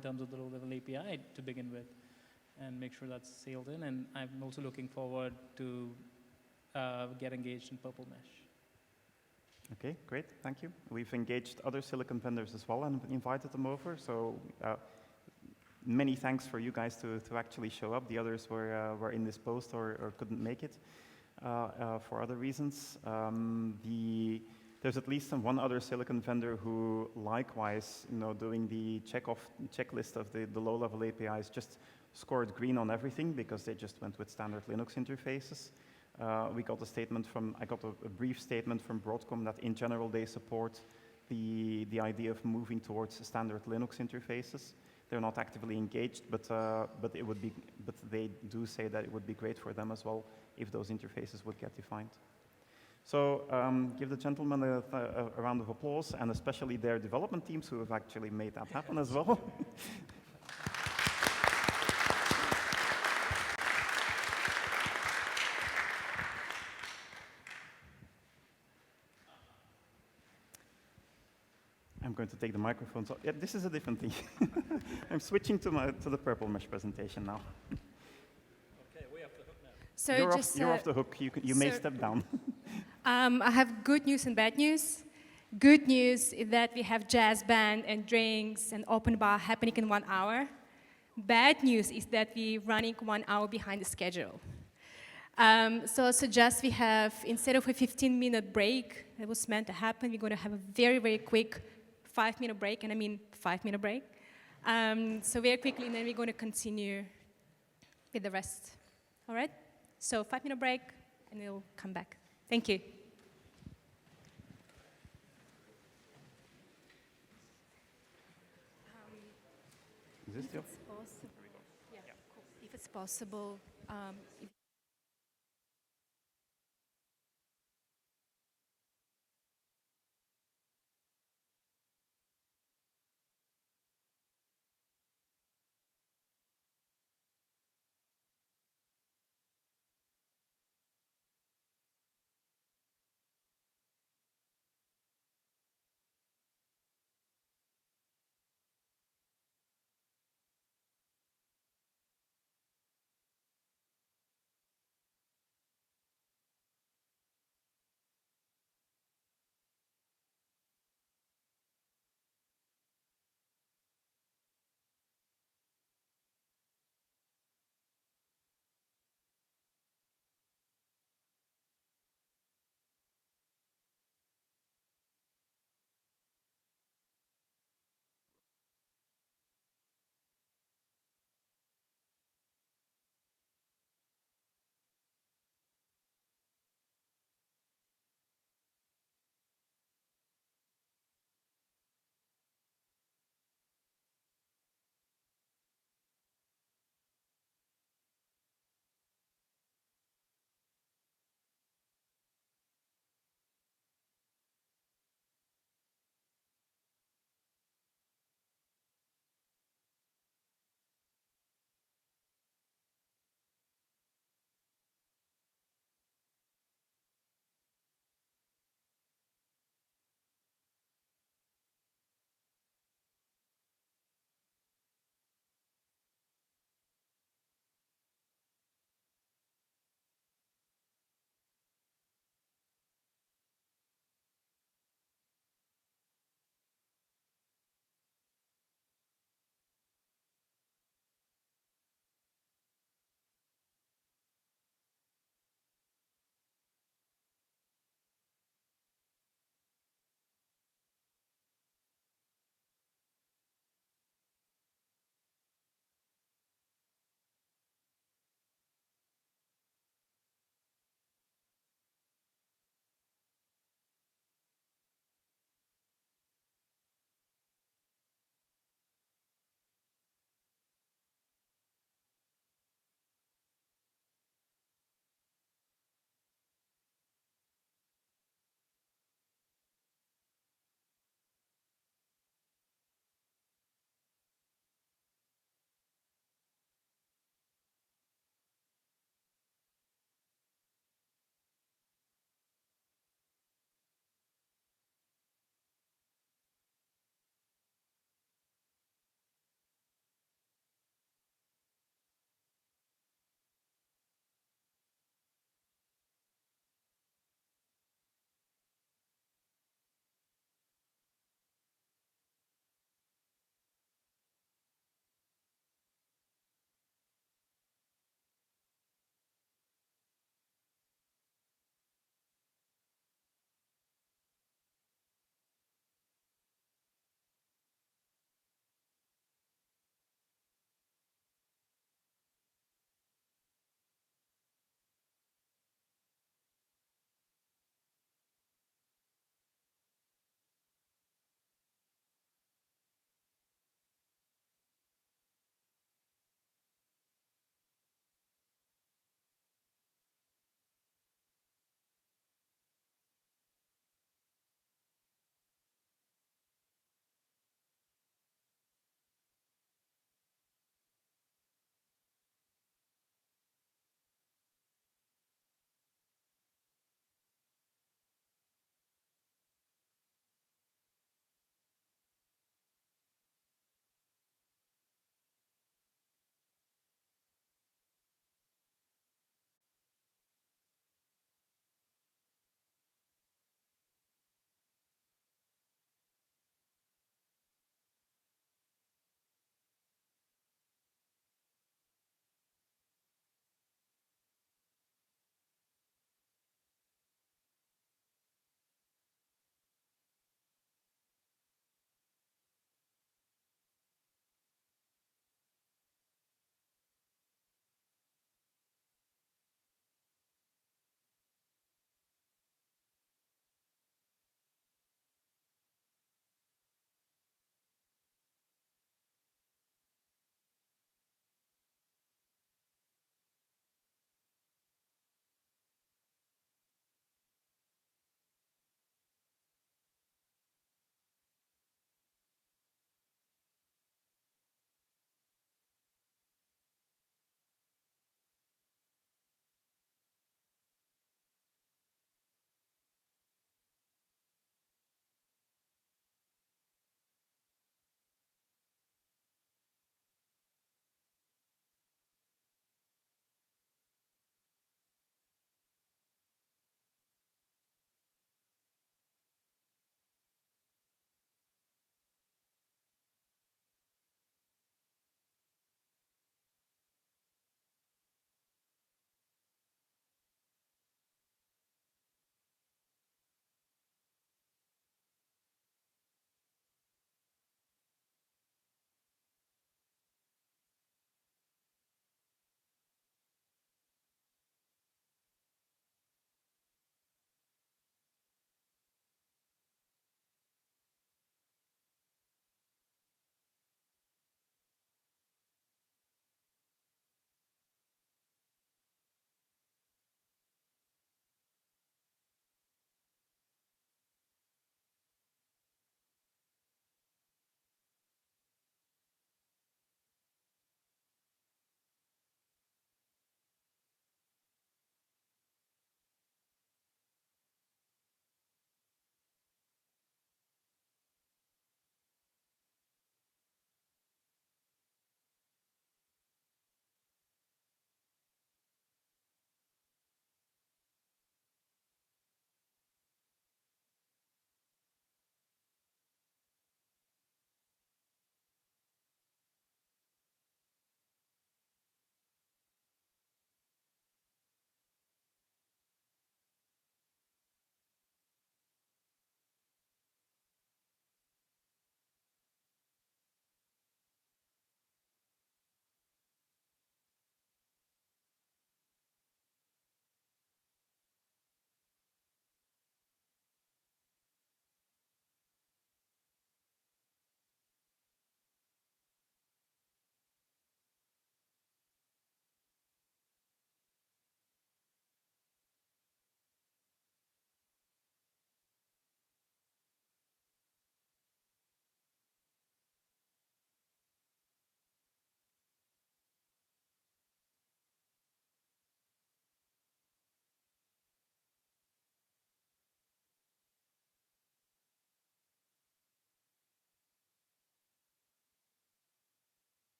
terms of the low-level API to begin with. and make sure that's sailed in. And I'm also looking forward to get engaged in Purple Mesh. Okay, great, thank you. We've engaged other silicon vendors as well and invited them over, so many thanks for you guys to actually show up. The others were in this post or couldn't make it for other reasons. There's at least one other silicon vendor who likewise, doing the checklist of the low-level APIs, just scored green on everything because they just went with standard Linux interfaces. I got a brief statement from Broadcom that in general they support the idea of moving towards standard Linux interfaces. They're not actively engaged, but they do say that it would be great for them as well if those interfaces would get defined. So give the gentlemen a round of applause, and especially their development teams who have actually made that happen as well. I'm going to take the microphone. So, yeah, this is a different thing. I'm switching to the Purple Mesh presentation now. Okay, we have the hook now. So You're off the hook. You may step down. I have good news and bad news. Good news is that we have jazz band and drinks and open bar happening in 1 hour. Bad news is that we're running 1 hour behind the schedule. So I suggest we have, instead of a 15-minute break that was meant to happen, we're going to have a very, very quick 5-minute break, and I mean 5-minute break. So very quickly, and then we're going to continue with the rest. All right? So 5-minute break, and we'll come back. Thank you. Is this your? Yeah, cool. If it's possible, if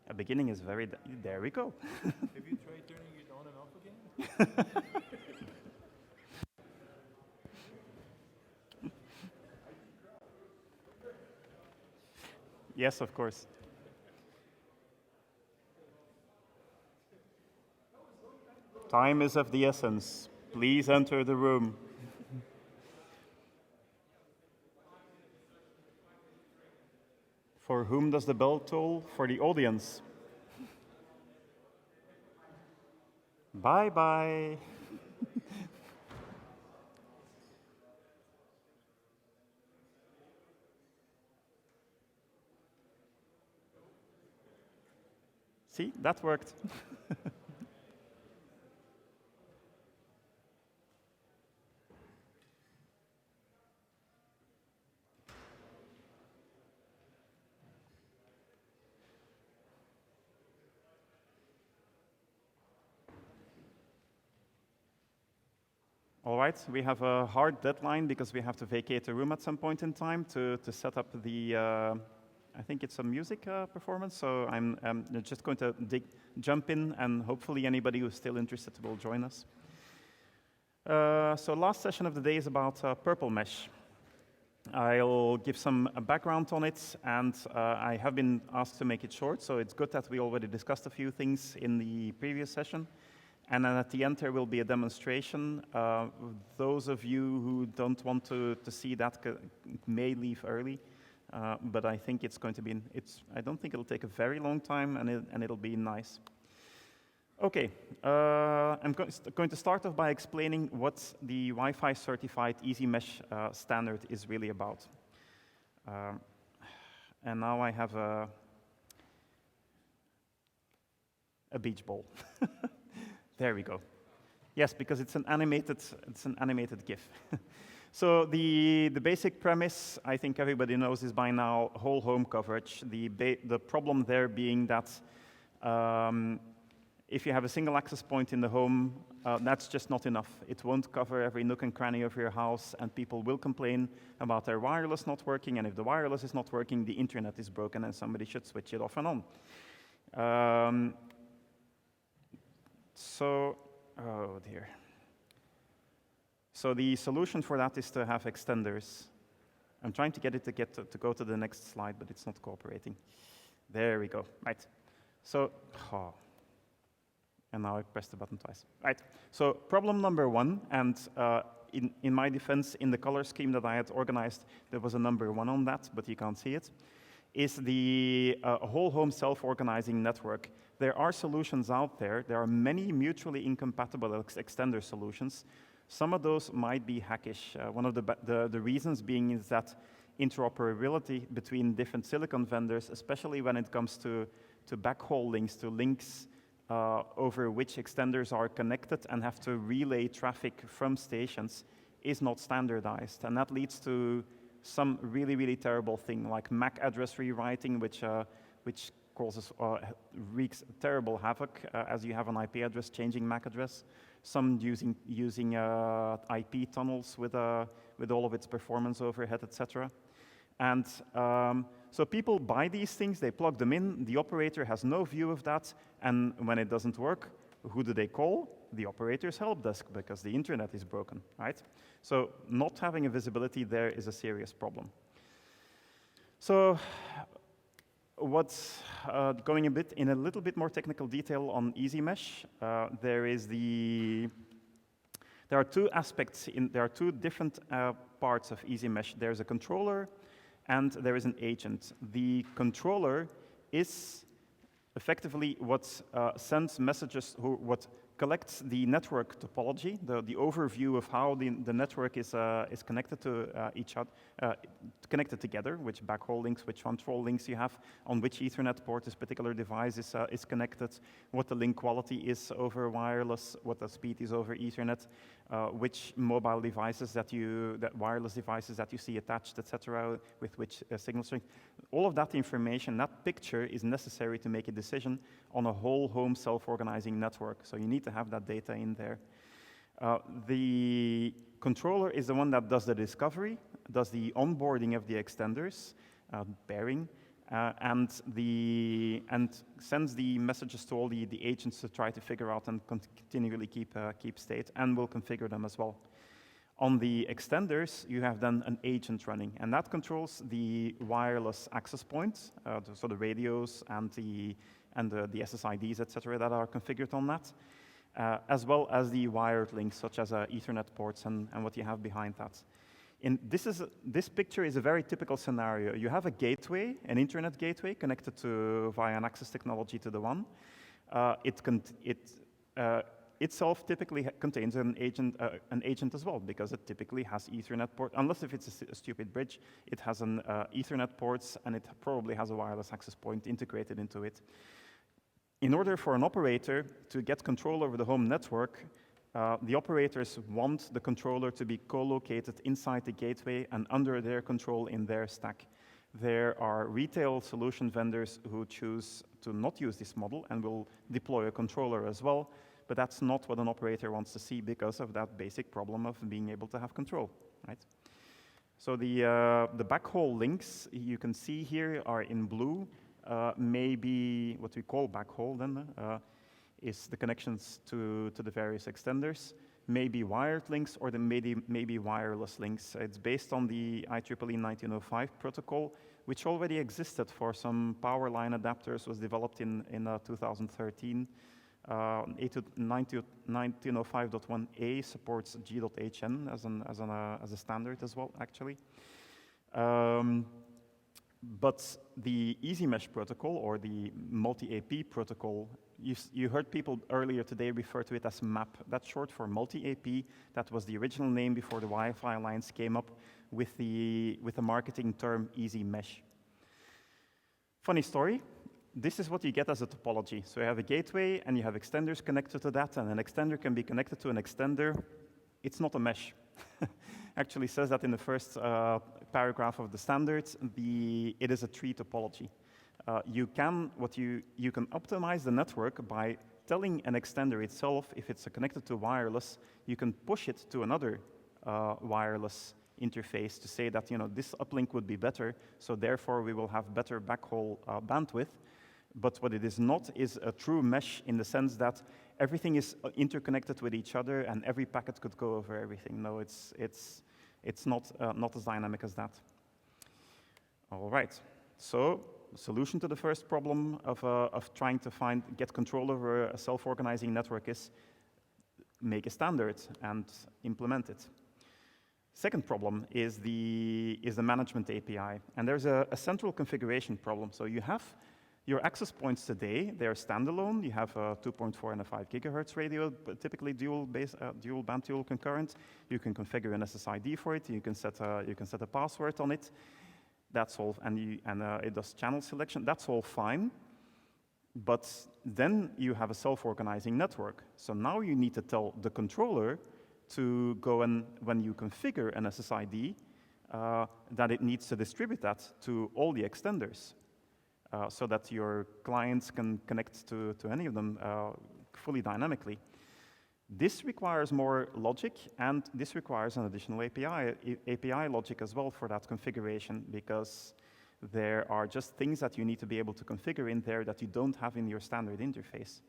A beginning is very, there we go. Have you tried turning it on and off again? Yes, of course. Time is of the essence. Please enter the room. For whom does the bell toll? For the audience. Bye-bye. See, that worked. All right, we have a hard deadline because we have to vacate the room at some point in time to set up the, I think it's a music performance, so I'm just going to jump in, and hopefully anybody who's still interested will join us. So last session of the day is about Purple Mesh. I'll give some background on it, and I have been asked to make it short, so it's good that we already discussed a few things in the previous session. And then at the end, there will be a demonstration. Those of you who don't want to see that may leave early, but I think it's going to be, I don't think it'll take a very long time, and it'll be nice. Okay, I'm going to start off by explaining what the Wi-Fi certified Easy Mesh standard is really about. And now I have a beach ball. There we go. Yes, because it's an animated GIF. So the basic premise, I think everybody knows this by now, whole home coverage. The problem there being that if you have a single access point in the home, that's just not enough. It won't cover every nook and cranny of your house, and people will complain about their wireless not working, and if the wireless is not working, the internet is broken, and somebody should switch it off and on. Oh dear. So the solution for that is to have extenders. I'm trying to get it to go to the next slide, but it's not cooperating. There we go. Right. So, and now I pressed the button twice. Right. So problem number one, and in my defense, in the color scheme that I had organized, there was a number 1 on that, but you can't see it, is the whole home self-organizing network. There are solutions out there. There are many mutually incompatible extender solutions. Some of those might be hackish. One of the reasons being is that interoperability between different silicon vendors, especially when it comes to backhaul links, to links over which extenders are connected and have to relay traffic from stations, is not standardized. And that leads to some really, really terrible thing, like MAC address rewriting, which causes, wreaks terrible havoc as you have an IP address changing MAC address. Some using IP tunnels with all of its performance overhead, etc. And so people buy these things, they plug them in, the operator has no view of that, and when it doesn't work, who do they call? The operator's help desk, because the internet is broken, right? So not having a visibility there is a serious problem. So what's going in a little bit more technical detail on Easy Mesh, there are two aspects, there are two different parts of Easy Mesh. There's a controller and there is an agent. The controller is effectively what sends messages, what collects the network topology, the overview of how the network is connected to each other, connected together, which backhaul links, which control links you have, on which Ethernet port this particular device is connected, what the link quality is over wireless, what the speed is over Ethernet, which mobile devices wireless devices that you see attached, etc., with which signal strength. All of that information, that picture is necessary to make a decision on a whole home self-organizing network. So you need to have that data in there. The controller is the one that does the discovery, does the onboarding of the extenders, pairing, and sends the messages to all the agents to try to figure out and continually keep state, and will configure them as well. On the extenders, you have then an agent running, and that controls the wireless access points, so the radios and the SSIDs, etc., that are configured on that, as well as the wired links, such as Ethernet ports and what you have behind that. This picture is a very typical scenario. You have a gateway, an internet gateway, connected via an access technology to the one. Itself typically contains an agent as well, because it typically has Ethernet port. Unless if it's a stupid bridge, it has an Ethernet ports, and it probably has a wireless access point integrated into it. In order for an operator to get control over the home network, the operators want the controller to be co-located inside the gateway and under their control in their stack. There are retail solution vendors who choose to not use this model and will deploy a controller as well, but that's not what an operator wants to see because of that basic problem of being able to have control, right? So the backhaul links you can see here are in blue. Maybe what we call backhaul then, is the connections to the various extenders, maybe wired links or maybe wireless links. It's based on the IEEE 1905 protocol, which already existed for some power line adapters, was developed in 2013. 1905.1a supports G.hn as a standard as well, actually. But the Easy Mesh protocol, or the multi-AP protocol, you heard people earlier today refer to it as MAP. That's short for multi-AP. That was the original name before the Wi-Fi Alliance came up with the marketing term Easy Mesh. Funny story, this is what you get as a topology. So you have a gateway, and you have extenders connected to that, and an extender can be connected to an extender. It's not a mesh. Actually says that in the first paragraph of the standards. It is a tree topology. You can optimize the network by telling an extender itself, if it's connected to wireless, you can push it to another wireless interface to say that this uplink would be better, so therefore we will have better backhaul bandwidth. But what it is not is a true mesh in the sense that everything is interconnected with each other and every packet could go over everything. No, it's not as dynamic as that. All right, so solution to the first problem of trying to get control over a self-organizing network is make a standard and implement it. Second problem is the management API, and there's a central configuration problem. So you have your access points today, they're standalone. You have a 2.4 and a 5 gigahertz radio, but typically dual band, dual concurrent. You can configure an SSID for it. You can set a password on it. That's all, and it does channel selection. That's all fine. But then you have a self-organizing network. So now you need to tell the controller to go and, when you configure an SSID, that it needs to distribute that to all the extenders. So that your clients can connect to any of them fully dynamically. This requires more logic, and this requires an additional API logic as well for that configuration, because there are just things that you need to be able to configure in there that you don't have in your standard interface.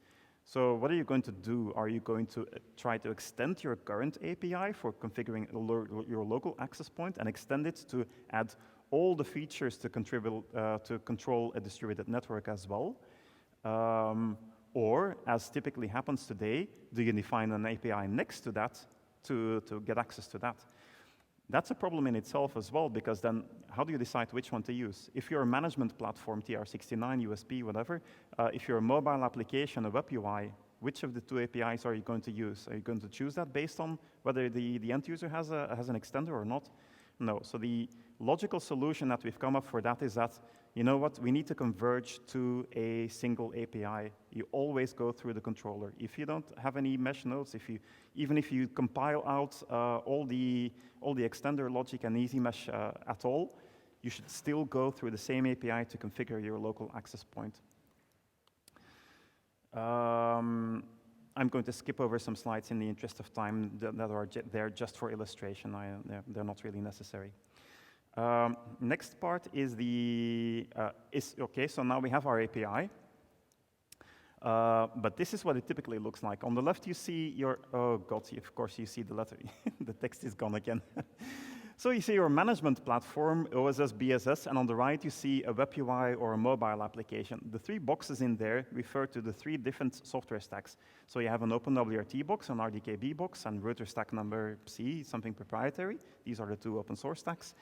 So what are you going to do? Are you going to try to extend your current API for configuring your local access point and extend it to add all the features to control a distributed network as well? Or, as typically happens today, do you define an API next to that to get access to that? That's a problem in itself as well, because then how do you decide which one to use? If you're a management platform, TR69, USB, whatever, if you're a mobile application, a web UI, which of the two APIs are you going to use? Are you going to choose that based on whether the end user has an extender or not? No. So the logical solution that we've come up for that is that, you know what, we need to converge to a single API. You always go through the controller. If you don't have any mesh nodes, even if you compile out all the extender logic and easy mesh at all, you should still go through the same API to configure your local access point. I'm going to skip over some slides in the interest of time that are there just for illustration. They're not really necessary. Next part is okay, so now we have our API. But this is what it typically looks like. On the left, you see oh God, of course you see the letter. The text is gone again. So you see your management platform, OSS, BSS, and on the right, you see a web UI or a mobile application. The 3 boxes in there refer to the 3 different software stacks. So you have an OpenWRT box, an RDKB box, and router stack number C, something proprietary. These are the 2 open source stacks.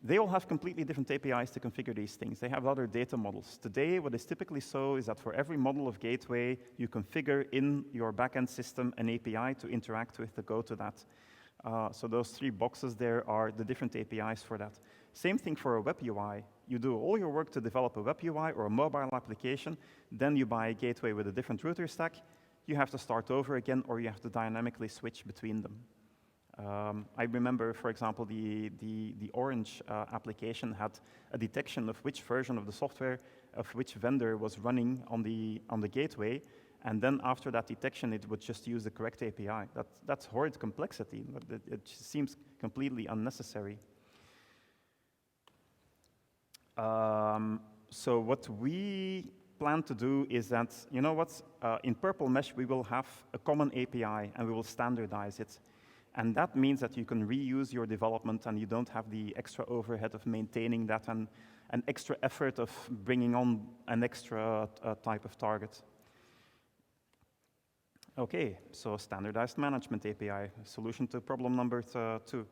They all have completely different APIs to configure these things. They have other data models. Today, what is typically so is that for every model of gateway, you configure in your backend system an API to interact with to go to that. So those 3 boxes there are the different APIs for that. Same thing for a web UI. You do all your work to develop a web UI or a mobile application, then you buy a gateway with a different router stack. You have to start over again, or you have to dynamically switch between them. I remember, for example, the Orange application had a detection of which version of the software of which vendor was running on the gateway, and then after that detection, it would just use the correct API. That's horrid complexity. It seems completely unnecessary. So what we plan to do is that, you know what, in Purple Mesh, we will have a common API, and we will standardize it. And that means that you can reuse your development, and you don't have the extra overhead of maintaining that and an extra effort of bringing on an extra type of target. Okay, so standardized management API, solution to problem number 2.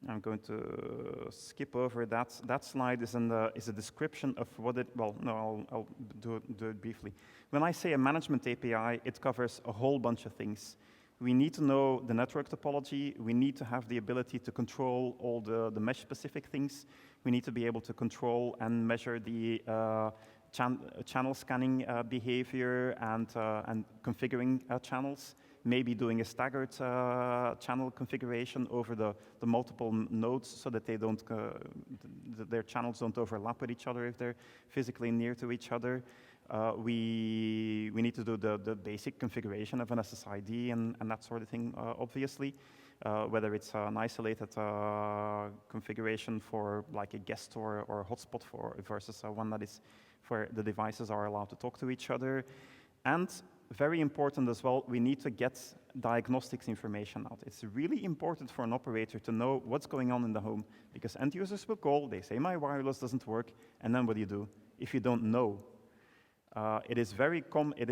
I'm going to skip over that. That slide is a description of what it, well, no, I'll do it briefly. When I say a management API, it covers a whole bunch of things. We need to know the network topology. We need to have the ability to control all the mesh-specific things. We need to be able to control and measure the channel scanning behavior and configuring channels. Maybe doing a staggered channel configuration over the multiple nodes so that they don't, their channels don't overlap with each other if they're physically near to each other. We need to do the basic configuration of an SSID and that sort of thing, obviously. Whether it's an isolated configuration for like a guest or a hotspot versus one that is where the devices are allowed to talk to each other. And very important as well, we need to get diagnostics information out. It's really important for an operator to know what's going on in the home, because end users will call, they say my wireless doesn't work, and then what do you do if you don't know? It is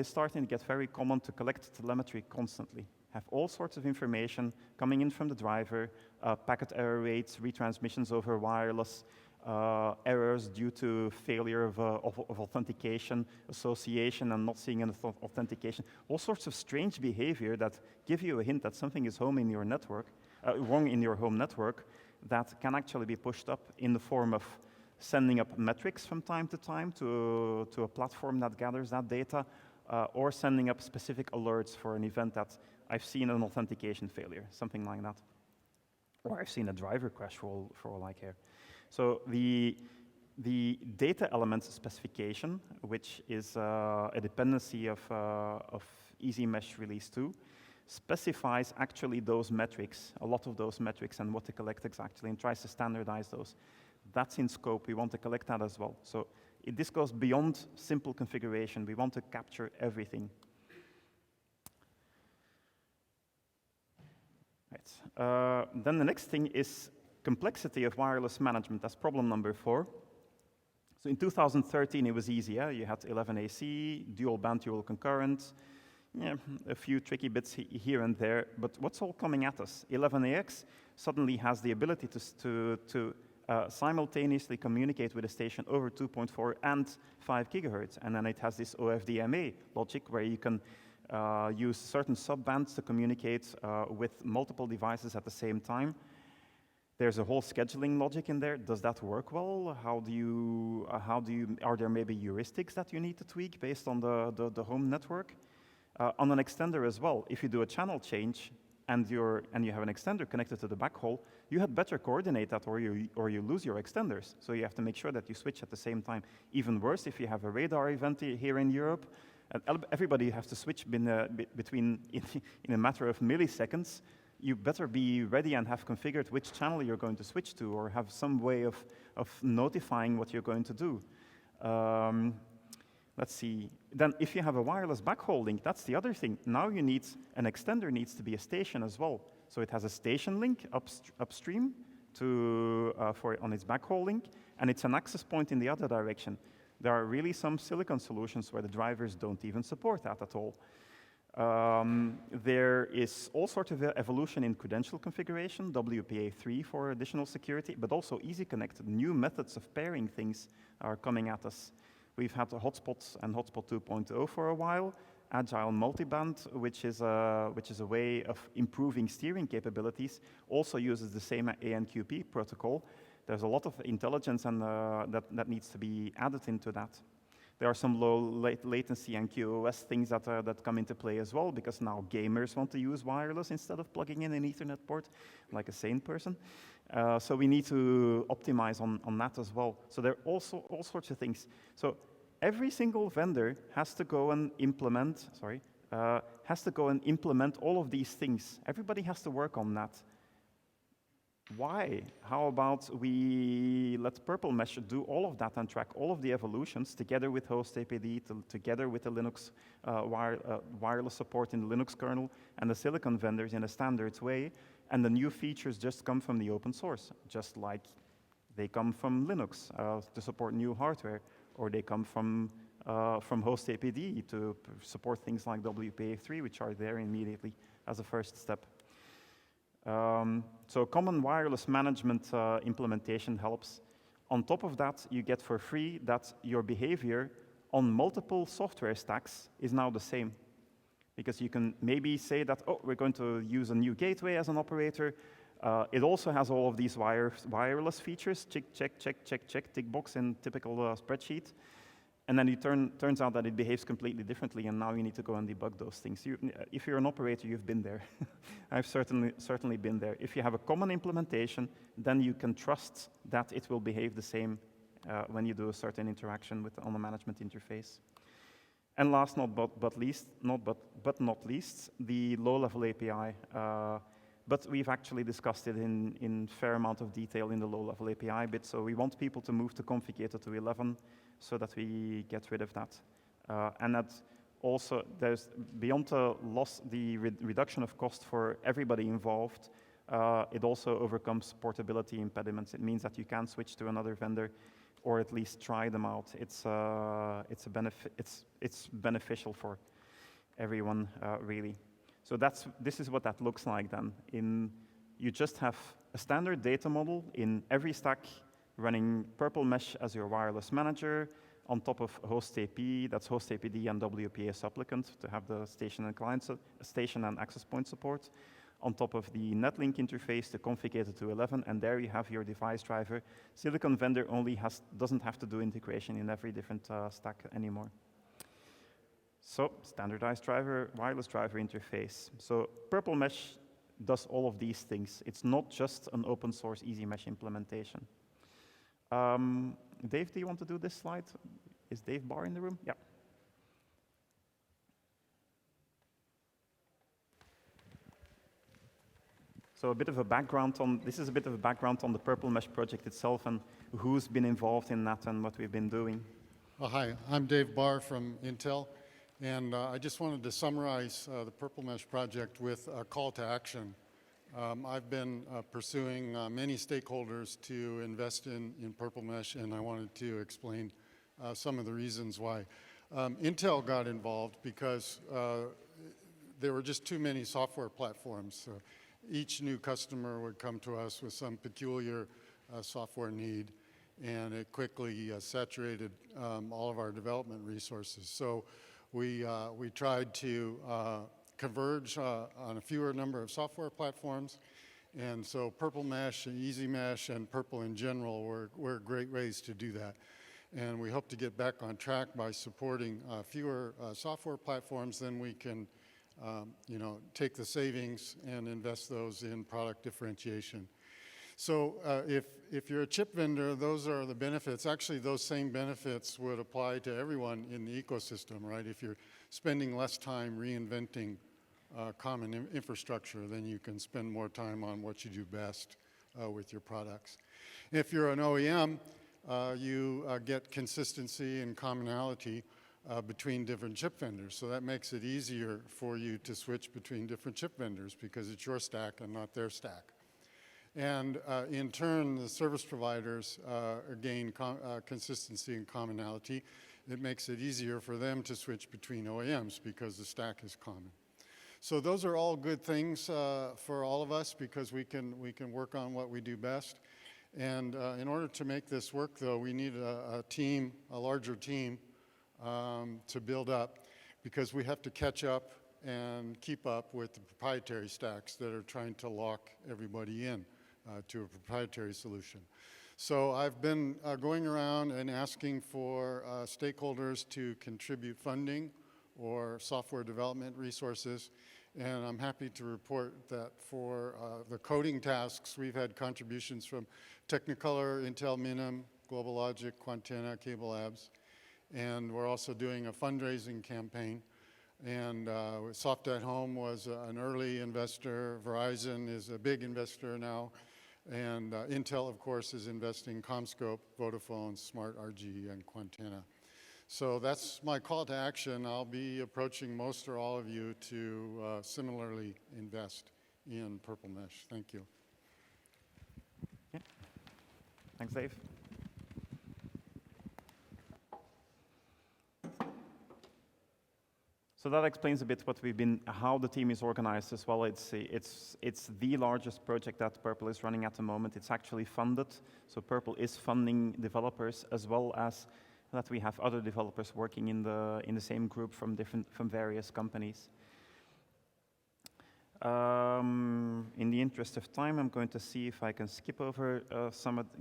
starting to get very common to collect telemetry constantly. Have all sorts of information coming in from the driver, packet error rates, retransmissions over wireless, errors due to failure of authentication, association, and not seeing an authentication. All sorts of strange behavior that give you a hint that something is wrong in your network, wrong in your home network, that can actually be pushed up in the form of sending up metrics from time to time to a platform that gathers that data, or sending up specific alerts for an event that I've seen an authentication failure, something like that. Or I've seen a driver crash for all I care. So the data elements specification, which is a dependency of Easy Mesh Release 2, specifies actually those metrics, a lot of those metrics, and what to collect exactly, and tries to standardize those. That's in scope. We want to collect that as well. So this goes beyond simple configuration. We want to capture everything. Right. Then the next thing is complexity of wireless management. That's problem number 4. So in 2013, it was easy. Yeah? You had 11AC, dual band, dual concurrent, a few tricky bits here and there. But what's all coming at us? 11AX suddenly has the ability to simultaneously communicate with a station over 2.4 and 5 gigahertz. And then it has this OFDMA logic where you can use certain subbands to communicate with multiple devices at the same time. There's a whole scheduling logic in there. Does that work well? Are there maybe heuristics that you need to tweak based on the home network? On an extender as well, if you do a channel change and you have an extender connected to the backhaul, you had better coordinate that or you lose your extenders. So you have to make sure that you switch at the same time. Even worse, if you have a radar event here in Europe, everybody has to switch between in a matter of milliseconds. you better be ready and have configured which channel you're going to switch to, or have some way of notifying what you're going to do. Let's see. Then if you have a wireless backhaul link, that's the other thing. Now you need, an extender needs to be a station as well. So it has a station link upstream on its backhaul link, and it's an access point in the other direction. There are really some silicon solutions where the drivers don't even support that at all. There is all sorts of evolution in credential configuration, WPA3 for additional security, but also Easy Connect. New methods of pairing things are coming at us. We've had the hotspots and hotspot 2.0 for a while, agile multiband, which is a way of improving steering capabilities, also uses the same ANQP protocol. There's a lot of intelligence and that needs to be added into that. There are some low latency and QoS things that come into play as well, because now gamers want to use wireless instead of plugging in an Ethernet port, like a sane person. So we need to optimize on that as well. So there are also all sorts of things. So every single vendor has to go and implement, all of these things. Everybody has to work on that. Why? How about we let Purple Mesh do all of that and track all of the evolutions together with host APD, together with the Linux wireless support in the Linux kernel and the silicon vendors in a standard way, and the new features just come from the open source, just like they come from Linux to support new hardware, or they come from host APD to support things like WPA3, which are there immediately as a first step. So common wireless management implementation helps. On top of that, you get for free that your behavior on multiple software stacks is now the same. Because you can maybe say that, oh, we're going to use a new gateway as an operator. It also has all of these wireless features, check, tick box in typical spreadsheet. And then it turns out that it behaves completely differently, and now you need to go and debug those things. If you're an operator, you've been there. I've certainly been there. If you have a common implementation, then you can trust that it will behave the same when you do a certain interaction on the management interface. And last but not least, the low-level API. But we've actually discussed it in fair amount of detail in the low-level API bit. So we want people to move to Configurator to 11 so that we get rid of that. And that also, there's beyond the reduction of cost for everybody involved, it also overcomes portability impediments. It means that you can switch to another vendor or at least try them out. It's beneficial for everyone, really. So this is what that looks like then. You just have a standard data model in every stack running Purple Mesh as your wireless manager on top of host AP, that's host APD and WPA supplicant to have the station and client station and access point support. On top of the netlink interface to Configurator to 11, and there you have your device driver. Silicon vendor only doesn't have to do integration in every different stack anymore. So standardized driver, wireless driver interface. So Purple Mesh does all of these things. It's not just an open source Easy Mesh implementation. Dave, do you want to do this slide? Is Dave Barr in the room? Yeah. So a bit of a background this is a bit of a background on the Purple Mesh project itself and who's been involved in that and what we've been doing. Hi, I'm Dave Barr from Intel, and I just wanted to summarize the Purple Mesh project with a call to action. I've been pursuing many stakeholders to invest in Purple Mesh, and I wanted to explain some of the reasons why. Intel got involved because there were just too many software platforms. Each new customer would come to us with some peculiar software need, and it quickly saturated all of our development resources. So we tried to converge on a fewer number of software platforms, and so Purple Mesh and Easy Mesh and Purple in general were great ways to do that. And we hope to get back on track by supporting fewer software platforms. Then we can take the savings and invest those in product differentiation. So if you're a chip vendor, those are the benefits. Actually, those same benefits would apply to everyone in the ecosystem, right? If you're spending less time reinventing common infrastructure, then you can spend more time on what you do best with your products. If you're an OEM, you get consistency and commonality between different chip vendors. So that makes it easier for you to switch between different chip vendors because it's your stack and not their stack. And in turn, the service providers gain consistency and commonality. It makes it easier for them to switch between OEMs because the stack is common. So those are all good things for all of us because we can work on what we do best. And in order to make this work, though, we need a team, a larger team, to build up because we have to catch up and keep up with the proprietary stacks that are trying to lock everybody in to a proprietary solution. So I've been going around and asking for stakeholders to contribute funding or software development resources. And I'm happy to report that for the coding tasks, we've had contributions from Technicolor, Intel Minim, GlobalLogic, Quantenna, Cable Labs. And we're also doing a fundraising campaign. And Soft at Home was an early investor. Verizon is a big investor now. And Intel, of course, is investing CommScope, Vodafone, Smart RG, and Quantenna. So that's my call to action. I'll be approaching most or all of you to similarly invest in Purple Mesh. Thank you. Yeah. Thanks, Dave. So that explains a bit how the team is organized as well. It's the largest project that Purple is running at the moment. It's actually funded, so Purple is funding developers as well as that we have other developers working in the same group from various companies. In the interest of time, I'm going to see if I can skip over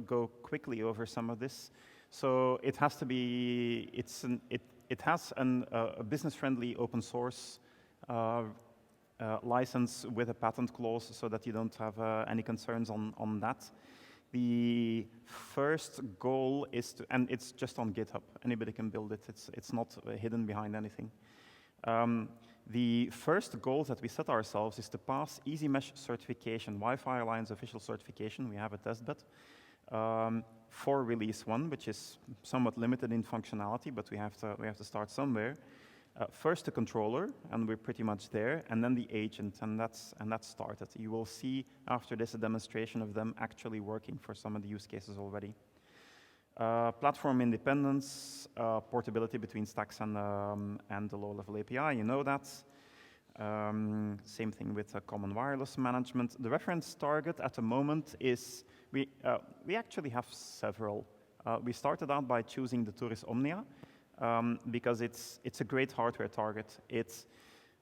go quickly over some of this. So it has to be, it has a business-friendly open source license with a patent clause so that you don't have any concerns on that. The first goal is to, and it's just on GitHub. Anybody can build it. It's not hidden behind anything. The first goal that we set ourselves is to pass Easy Mesh certification, Wi-Fi Alliance official certification. We have a testbed for release 1, which is somewhat limited in functionality, but we have to start somewhere. First the controller, and we're pretty much there, and then the agent, and that's started. You will see after this a demonstration of them actually working for some of the use cases already. Platform independence, portability between stacks and the low-level API, you know that. Same thing with common wireless management. The reference target at the moment is, we actually have several. We started out by choosing the Turris Omnia, because it's a great hardware target. It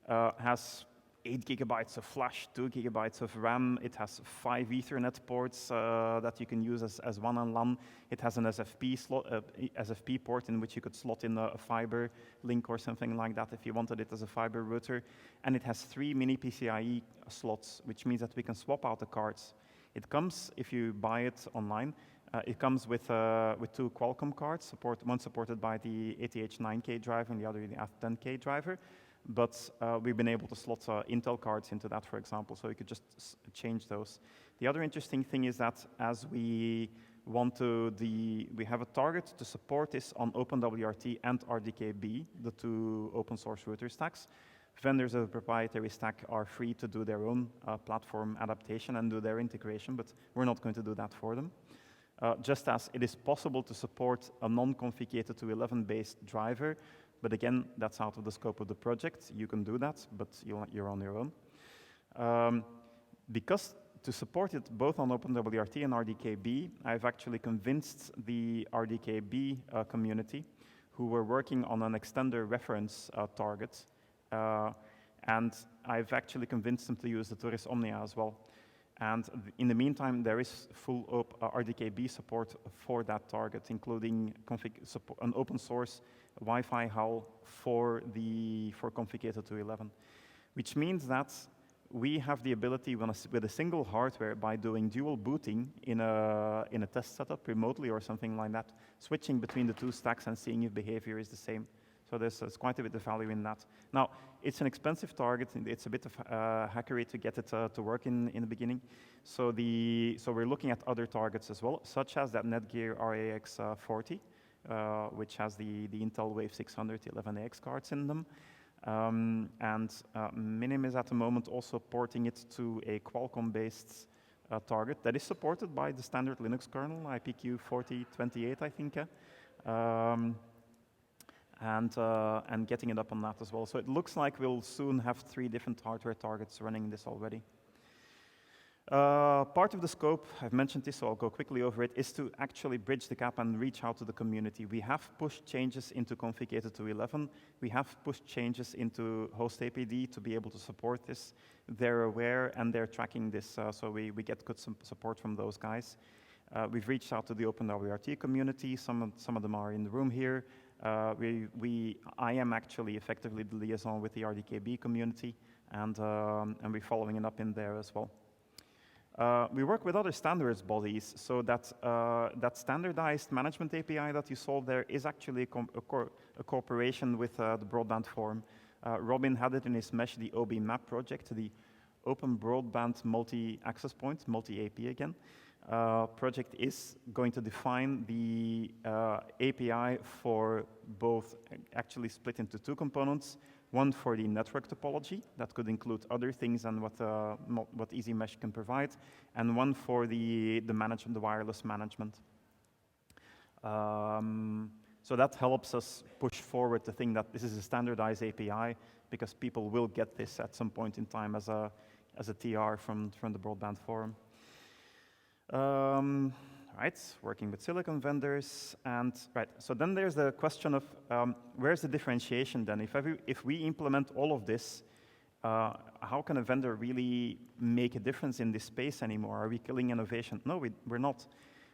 has 8 gigabytes of flash, 2 gigabytes of RAM. It has 5 Ethernet ports that you can use as WAN and LAN. It has an SFP port in which you could slot in a fiber link or something like that if you wanted it as a fiber router. And it has 3 mini PCIe slots, which means that we can swap out the cards. It comes, if you buy it online, it comes with 2 Qualcomm cards, one supported by the ATH9K driver and the other the ATH10K driver. But we've been able to slot Intel cards into that, for example, so you could just change those. The other interesting thing is that as we have a target to support this on OpenWRT and RDKB, the 2 open source router stacks. Vendors of the proprietary stack are free to do their own platform adaptation and do their integration, but we're not going to do that for them. Just as it is possible to support a non-config 802.11 based driver, but again, that's out of the scope of the project. You can do that, but you're on your own. Because to support it both on OpenWRT and RDKB, I've actually convinced the RDKB community who were working on an extender reference target, and I've actually convinced them to use the Turris Omnia as well. And in the meantime, there is full RDKB support for that target, including an open source Wi-Fi HAL for config 802.11, which means that we have the ability with a single hardware, by doing dual booting in a test setup remotely or something like that, switching between the 2 stacks and seeing if behavior is the same. So there's quite a bit of value in that. Now, it's an expensive target. It's a bit of hackery to get it to work in the beginning. So we're looking at other targets as well, such as that Netgear RAX 40, which has the Intel Wave 600 11AX cards in them. Minim is at the moment also porting it to a Qualcomm-based target that is supported by the standard Linux kernel, IPQ 4028, I think. And getting it up on that as well. So it looks like we'll soon have 3 different hardware targets running this already. Part of the scope, I've mentioned this, so I'll go quickly over it, is to actually bridge the gap and reach out to the community. We have pushed changes into config 802.11. We have pushed changes into host APD to be able to support this. They're aware and they're tracking this, so we get good support from those guys. We've reached out to the OpenWRT community. Some of them are in the room here. I am actually effectively the liaison with the RDKB community, and we're following it up in there as well. We work with other standards bodies, so that standardized management API that you saw there is actually a cooperation with the Broadband Forum. Robin had it in his mesh, the OB map project, the Open Broadband Multi-Access Point, multi-AP again. Project is going to define the API for both, actually split into 2 components. One for the network topology, that could include other things than what Easy Mesh can provide, and one for the management, the wireless management. So that helps us push forward the thing that this is a standardized API, because people will get this at some point in time as a TR from the Broadband Forum. Right, working with silicon vendors, and right. So then there's the question of where's the differentiation then? If we implement all of this, how can a vendor really make a difference in this space anymore? Are we killing innovation? No, we're not.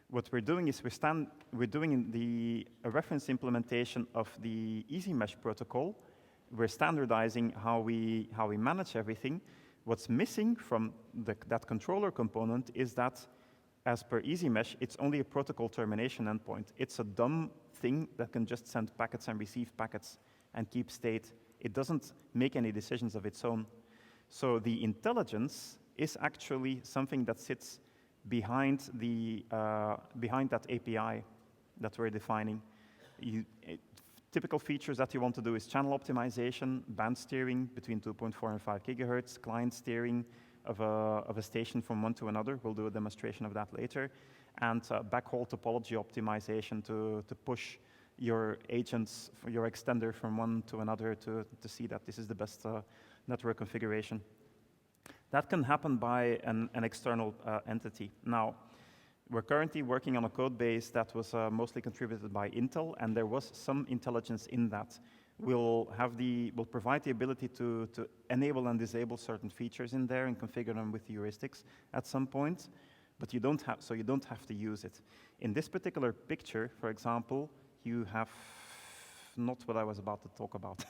What we're doing is we're doing a reference implementation of the Easy Mesh protocol. We're standardizing how we manage everything. What's missing from that controller component is that, as per Easy Mesh, it's only a protocol termination endpoint. It's a dumb thing that can just send packets and receive packets and keep state. It doesn't make any decisions of its own. So the intelligence is actually something that sits behind that API that we're defining. Typical features that you want to do is channel optimization, band steering between 2.4 and 5 gigahertz, client steering of a station from one to another. We'll do a demonstration of that later. And backhaul topology optimization to push your agents, your extender from one to another to see that this is the best network configuration. That can happen by an external entity. Now, we're currently working on a code base that was mostly contributed by Intel, and there was some intelligence in that. We'll provide the ability to enable and disable certain features in there and configure them with heuristics at some point, but you don't have to use it. In this particular picture, for example, you have not what I was about to talk about,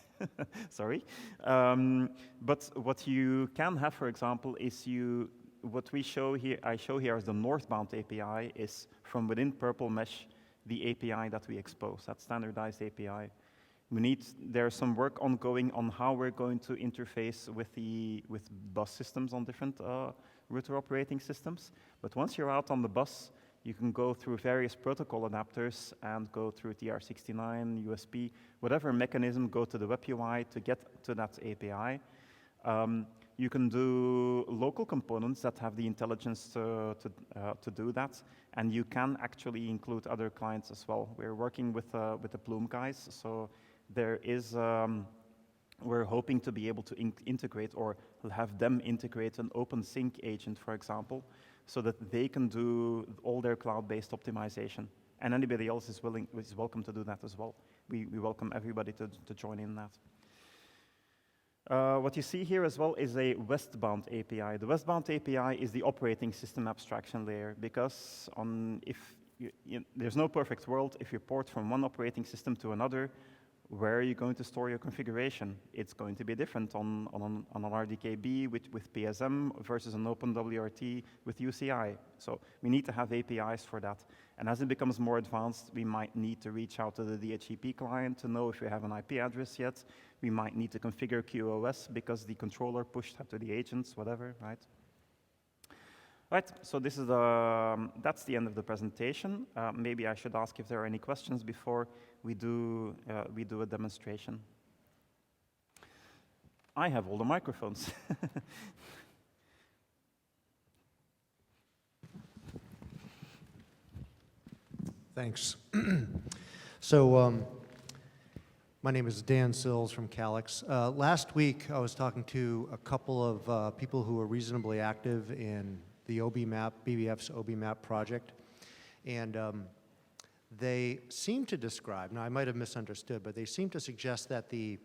sorry. But what you can have, for example, is what I show here as the northbound API is from within Purple Mesh, the API that we expose, that standardized API. There's some work ongoing on how we're going to interface with bus systems on different router operating systems. But once you're out on the bus, you can go through various protocol adapters and go through TR69, USB, whatever mechanism, go to the web UI to get to that API. You can do local components that have the intelligence to do that, and you can actually include other clients as well. We're working with the Plume guys, so there is, we're hoping to be able to integrate or have them integrate an open sync agent, for example, so that they can do all their cloud-based optimization. And anybody else is welcome to do that as well. We welcome everybody to join in that. What you see here as well is a westbound API. The westbound API is the operating system abstraction layer, because there's no perfect world. If you port from one operating system to another, Where are you going to store your configuration? It's going to be different on an RDKB with PSM versus an OpenWRT with UCI. So we need to have APIs for that. And as it becomes more advanced, we might need to reach out to the DHCP client to know if we have an IP address yet. We might need to configure QoS because the controller pushed that to the agents, whatever, right? Right, so this is that's the end of the presentation. Maybe I should ask if there are any questions before we do a demonstration. I have all the microphones. Thanks. So my name is Dan Sills from Calix. Last week, I was talking to a couple of people who are reasonably active in the BBF's OBMAP project, and they seem to describe, now I might have misunderstood, but they seem to suggest that the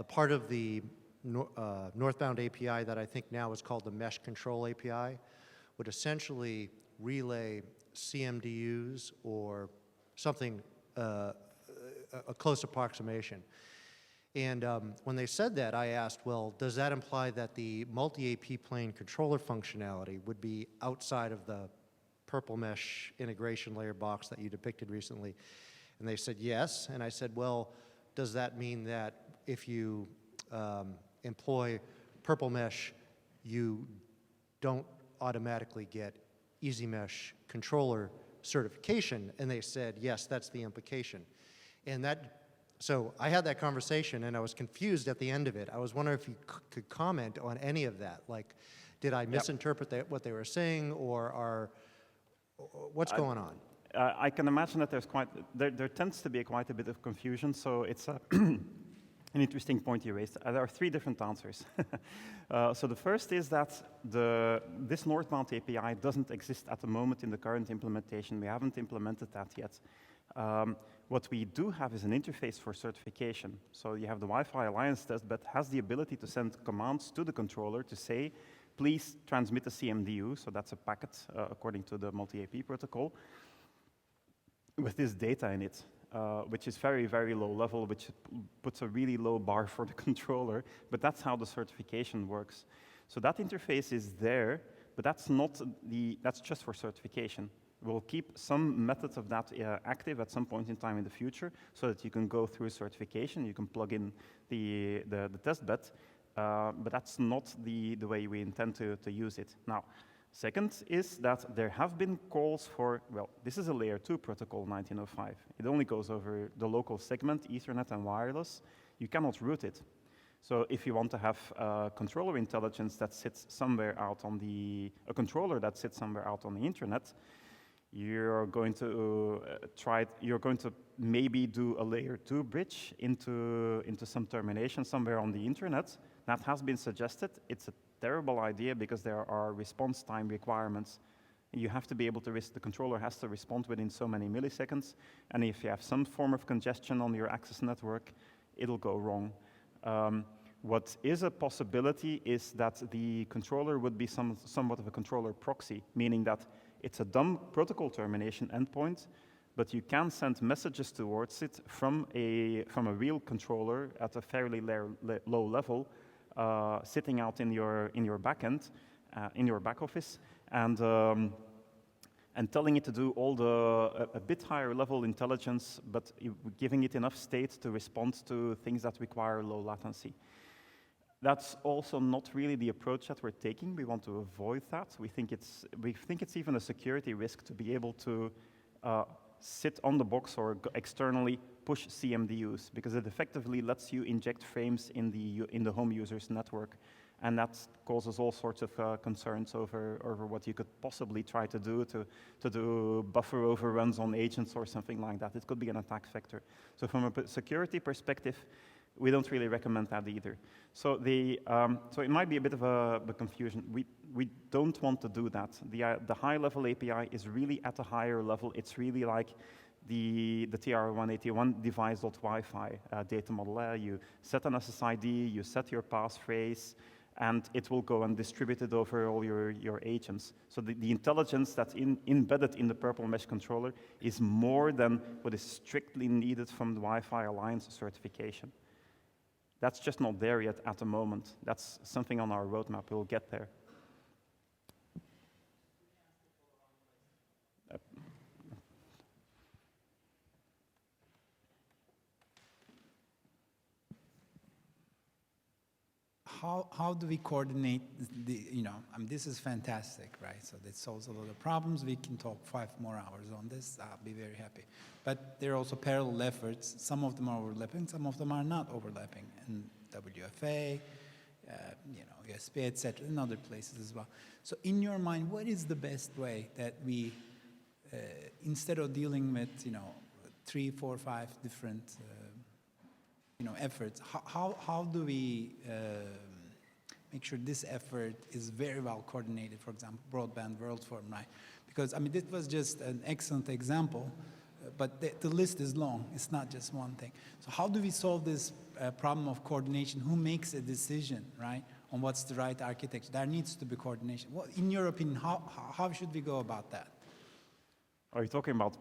part of the northbound API that I think now is called the Mesh Control API would essentially relay CMDUs or something, a close approximation. And when they said that, I asked, well, does that imply that the multi-AP plane controller functionality would be outside of the Purple Mesh integration layer box that you depicted recently? And they said yes. And I said, well, does that mean that if you employ Purple Mesh, you don't automatically get Easy Mesh controller certification? And they said, yes, that's the implication. And so I had that conversation, and I was confused at the end of it. I was wondering if you could comment on any of that. Like, did I misinterpret what they were saying, or what's going on? I can imagine that there tends to be quite a bit of confusion, so it's an interesting point you raised. There are three different answers. So the first is that this northbound API doesn't exist at the moment in the current implementation. We haven't implemented that yet. What we do have is an interface for certification. So you have the Wi-Fi Alliance test, but has the ability to send commands to the controller to say, please transmit a CMDU, so that's a packet according to the multi-AP protocol, with this data in it, which is very, very low level, which puts a really low bar for the controller, but that's how the certification works. So that interface is there, but that's just for certification. We'll keep some methods of that active at some point in time in the future so that you can go through certification, you can plug in the test bed, but that's not the way we intend to use it. Now, second is that there have been calls for, well, this is a layer 2 protocol 1905. It only goes over the local segment, Ethernet and wireless. You cannot route it. So if you want to have controller intelligence that sits somewhere out on a controller that sits somewhere out on the internet, you're going to maybe do a layer 2 bridge into some termination somewhere on the internet. That has been suggested. It's a terrible idea because there are response time requirements. You have to be able to the controller has to respond within so many milliseconds, and if you have some form of congestion on your access network, it'll go wrong. What is a possibility is that the controller would be somewhat of a controller proxy, meaning that it's a dumb protocol termination endpoint, but you can send messages towards it from a real controller at a fairly low level, sitting out in your backend, in your back office, and telling it to do all a bit higher level intelligence, but giving it enough state to respond to things that require low latency. That's also not really the approach that we're taking. We want to avoid that. We think it's even a security risk to be able to sit on the box or externally push CMDUs, because it effectively lets you inject frames in the home user's network, and that causes all sorts of concerns over what you could possibly try to do buffer overruns on agents or something like that. It could be an attack vector. So from a security perspective, we don't really recommend that either. So it might be a bit of a confusion. We don't want to do that. The high-level API is really at a higher level. It's really like the TR-181 device.Wi-Fi data model. You set an SSID, you set your passphrase, and it will go and distribute it over all your agents. So the intelligence that's embedded in the Purple Mesh controller is more than what is strictly needed from the Wi-Fi Alliance certification. That's just not there yet at the moment. That's something on our roadmap. We'll get there. How do we coordinate the, I mean, this is fantastic, right? So that solves a lot of problems. We can talk 5 more hours on this. I'll be very happy. But there are also parallel efforts. Some of them are overlapping, some of them are not overlapping. And WFA, USB, et cetera, and other places as well. So in your mind, what is the best way that we, instead of dealing with, 3, 4, 5 different efforts, how do we make sure this effort is very well coordinated, for example, Broadband Forum, right? Because, I mean, this was just an excellent example, but the list is long. It's not just one thing. So how do we solve this problem of coordination? Who makes a decision, right, on what's the right architecture? There needs to be coordination. Well, in your opinion, how should we go about that? Are you talking about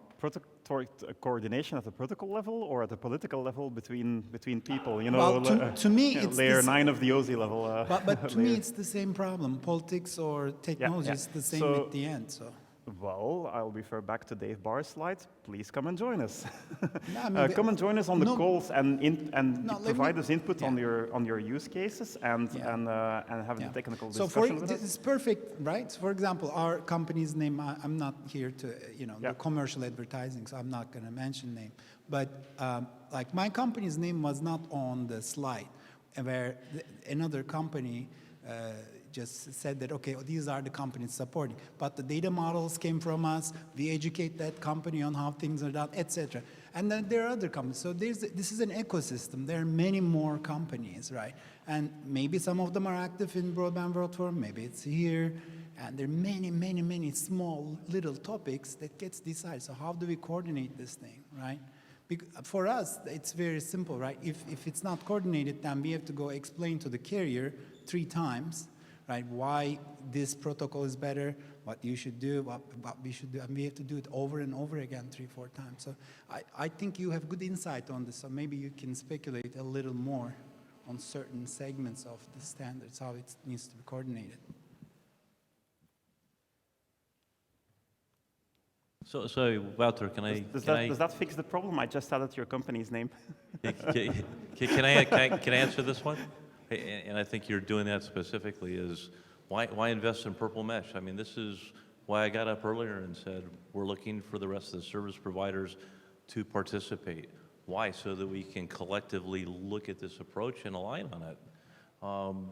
coordination at the protocol level or at the political level between people? Well, to me, it's layer 9 of the OSI level. But to me, it's the same problem. Politics or technology is the same at the end. So. Well, I'll refer back to Dave Barr's slides. Please come and join us. No, I mean, come and join us on the calls and provide us input on your use cases and have the technical discussion with us. It's perfect, right? So for example, our company's name, I'm not here to, the commercial advertising, so I'm not going to mention name. But like my company's name was not on the slide, where another company just said that, okay, these are the companies supporting. But the data models came from us. We educate that company on how things are done, etc. And then there are other companies. So this is an ecosystem. There are many more companies, right? And maybe some of them are active in Broadband Forum. Maybe it's here. And there are many, many, many small little topics that gets decided. So how do we coordinate this thing, right? For us, it's very simple, right? If it's not coordinated, then we have to go explain to the carrier 3 times, right, why this protocol is better, what you should do, what we should do, and we have to do it over and over again 3, 4 times. So I think you have good insight on this, so maybe you can speculate a little more on certain segments of the standards, how it needs to be coordinated. So Wouter, does that fix the problem? I just added your company's name. Can I answer this one? And I think you're doing that specifically, is why invest in Purple Mesh? I mean, this is why I got up earlier and said we're looking for the rest of the service providers to participate. Why? So that we can collectively look at this approach and align on it.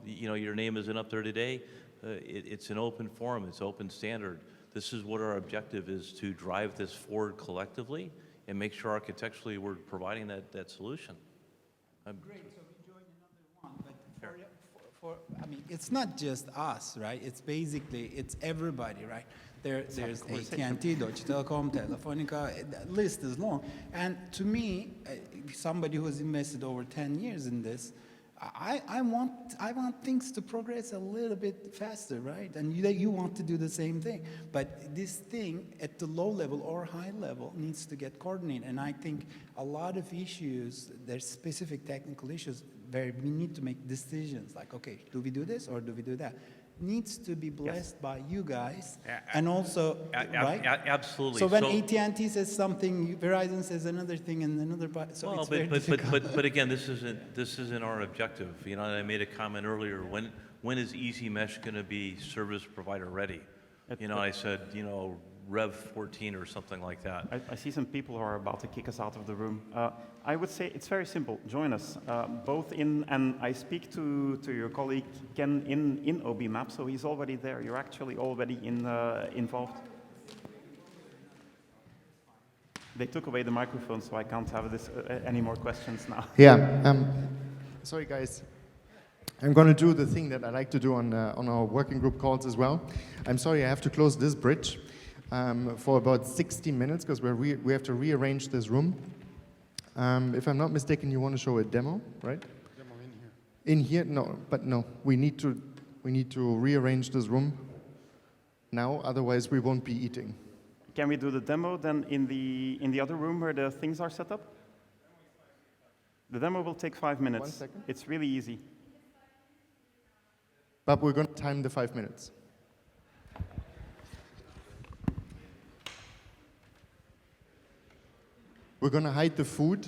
Your name isn't up there today. It's an open forum. It's open standard. This is what our objective is, to drive this forward collectively and make sure architecturally we're providing that solution. Great. I mean, it's not just us, right? It's everybody, right? There's AT&T, Deutsche Telekom, Telefonica, the list is long. And to me, somebody who has invested over 10 years in this, I want things to progress a little bit faster, right? And you want to do the same thing. But this thing at the low level or high level needs to get coordinated. And I think a lot of issues, there's specific technical issues where we need to make decisions like, okay, do we do this or do we do that? Needs to be blessed by you guys, and also, right? Absolutely. So when AT&T says something, Verizon says another thing, and another. So well, it's very difficult. But again, this isn't our objective. I made a comment earlier. When is Easy Mesh going to be service provider ready? I said, Rev 14 or something like that. I see some people who are about to kick us out of the room. I would say it's very simple. Join us, both and I speak to your colleague Ken in OBMap, so he's already there. You're actually already involved. They took away the microphone, so I can't have any more questions now. Yeah. Sorry, guys. I'm going to do the thing that I like to do on our working group calls as well. I'm sorry, I have to close this bridge for about 60 minutes because we have to rearrange this room. If I'm not mistaken, you want to show a demo, right? Demo in here. In here? No, but no. We need to we need to rearrange this room now, otherwise we won't be eating. Can we do the demo then in the other room where the things are set up? The demo will take 5 minutes. 1 second. It's really easy. But we're going to time the 5 minutes. We're going to hide the food.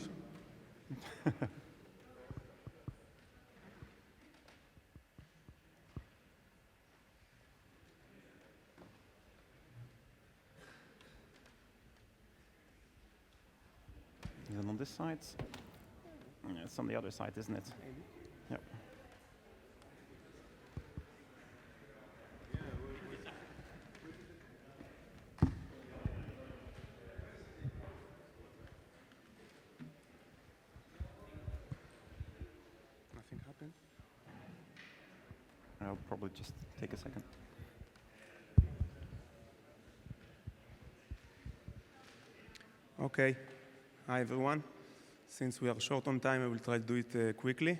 Is it on this side? Yeah, it's on the other side, isn't it? Yep. Nothing happened. I'll probably just take a second. Okay. Hi, everyone. Since we are short on time, I will try to do it quickly.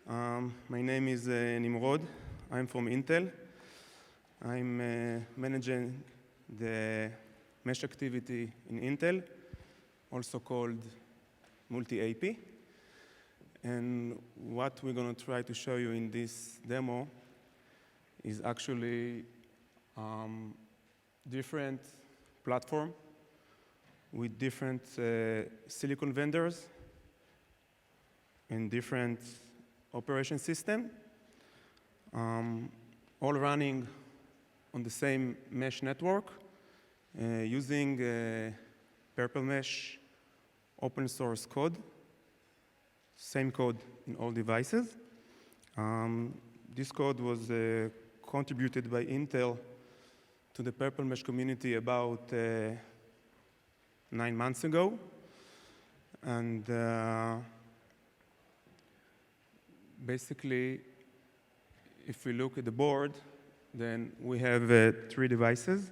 My name is Nimrod. I'm from Intel. I'm managing the mesh activity in Intel, also called multi-AP. And what we're going to try to show you in this demo is actually different platform with different silicon vendors and different operation system, all running on the same mesh network using PRPL Mesh open source code, same code in all devices. This code was contributed by Intel to the PRPL Mesh community about 9 months ago. And basically, if we look at the board, then we have 3 devices.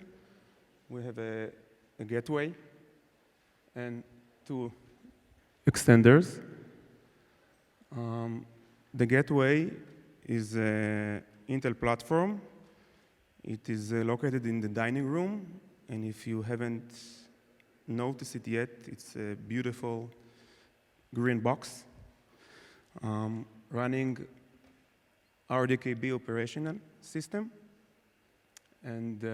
We have a gateway and 2 extenders. The gateway is an Intel platform. It is located in the dining room, and if you haven't noticed it yet, it's a beautiful green box running RDKB operational system, and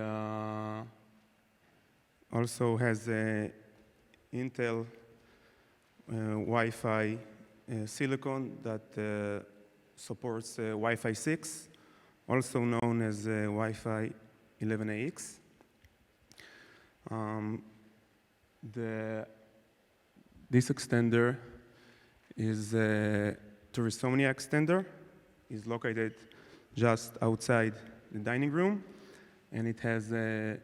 also has a Intel Wi-Fi silicon that supports Wi-Fi 6, also known as Wi-Fi 11AX. This extender is a Touristomnia extender. It's located just outside the dining room, and it has a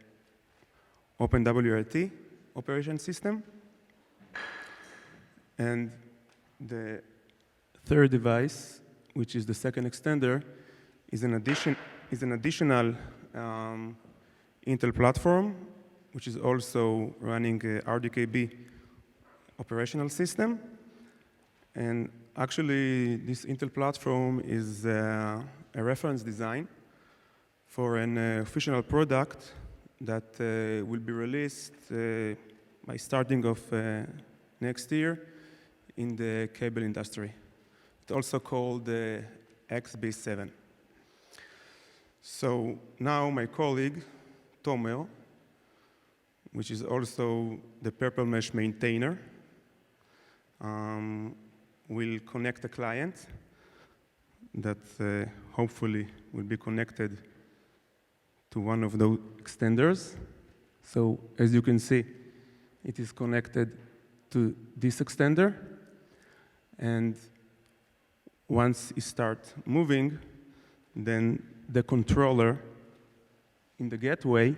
OpenWRT operation system. And the third device, which is the second extender, is an additional Intel platform, which is also running a RDKB operational system. And actually, this Intel platform is a reference design for an official product that will be released by starting of next year in the cable industry. It's also called the XB7. So now my colleague, Tomer, which is also the PRPL Mesh maintainer, will connect a client that hopefully will be connected to one of those extenders. So as you can see, it is connected to this extender. And once it starts moving, then the controller in the gateway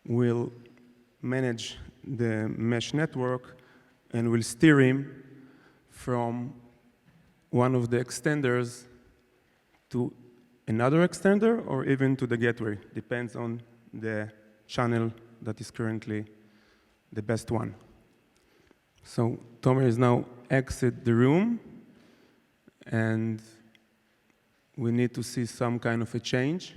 will manage the mesh network and will steer him from one of the extenders to another extender or even to the gateway. Depends on the channel that is currently the best one. So Tomer is now exit the room, and we need to see some kind of a change.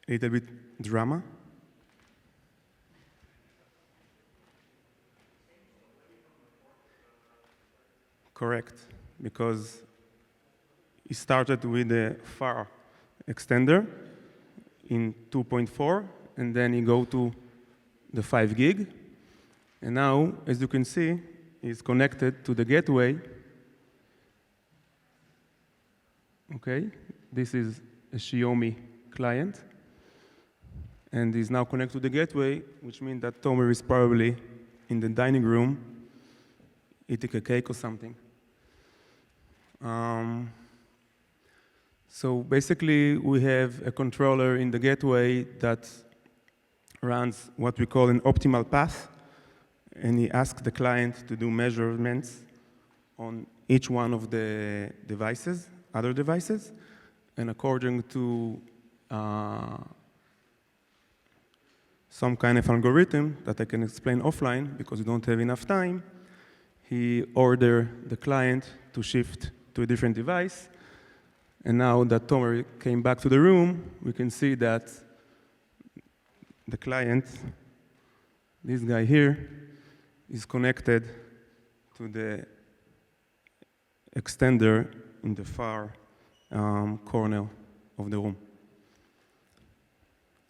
A little bit drama. Correct, because it started with the far extender in 2.4, and then you go to the 5 gig. And now, as you can see, it's connected to the gateway. Okay, this is a Xiaomi client. And is now connected to the gateway, which means that Tomer is probably in the dining room eating a cake or something. So basically, we have a controller in the gateway that runs what we call an optimal path, and he asks the client to do measurements on each one of the devices, other devices, and according to some kind of algorithm that I can explain offline because we don't have enough time, he ordered the client to shift to a different device. And now that Tomer came back to the room, we can see that the client, this guy here, is connected to the extender in the far corner of the room.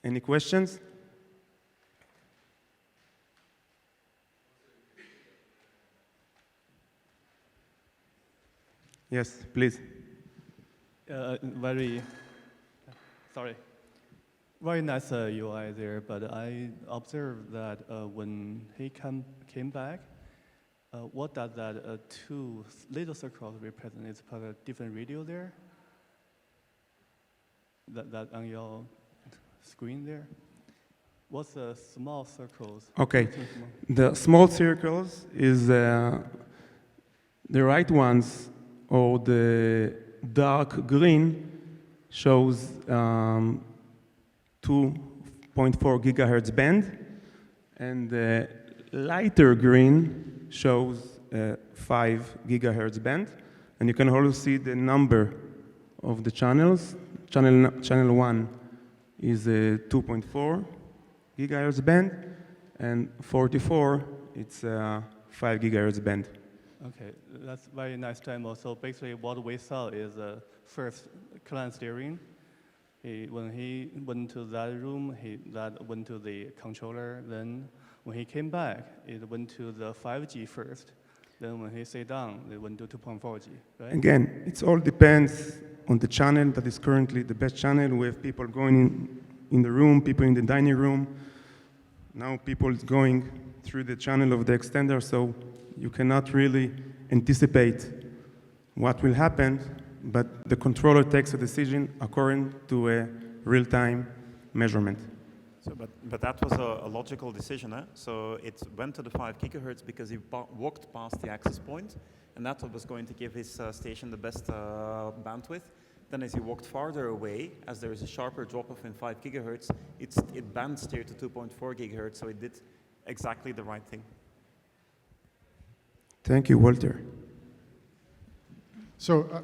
Any questions? Yes, please. Very nice UI there, but I observed that when he came back, what does that two little circles represent? It's part of a different radio there? That on your screen there? What's the small circles? Okay, the small circles is the right ones, or the dark green shows 2.4 gigahertz band, and the lighter green shows 5 gigahertz band. And you can also see the number of the channels. Channel 1 is a 2.4 gigahertz band, and 44, it's a 5 gigahertz band. Okay, that's very nice demo. So basically what we saw is first client steering. When he went to that room, that went to the controller. Then when he came back, it went to the 5G first. Then when he sat down, they went to 2.4G, right? Again, it all depends on the channel that is currently the best channel. We have people going in the room, people in the dining room. Now people is going through the channel of the extender, so you cannot really anticipate what will happen, but the controller takes a decision according to a real-time measurement. So, but that was a logical decision. So it went to the 5 gigahertz because he walked past the access point, and that was going to give his station the best bandwidth. Then as he walked farther away, as there is a sharper drop-off in 5 gigahertz, it band steered to 2.4 gigahertz, so it did exactly the right thing. Thank you, Walter. So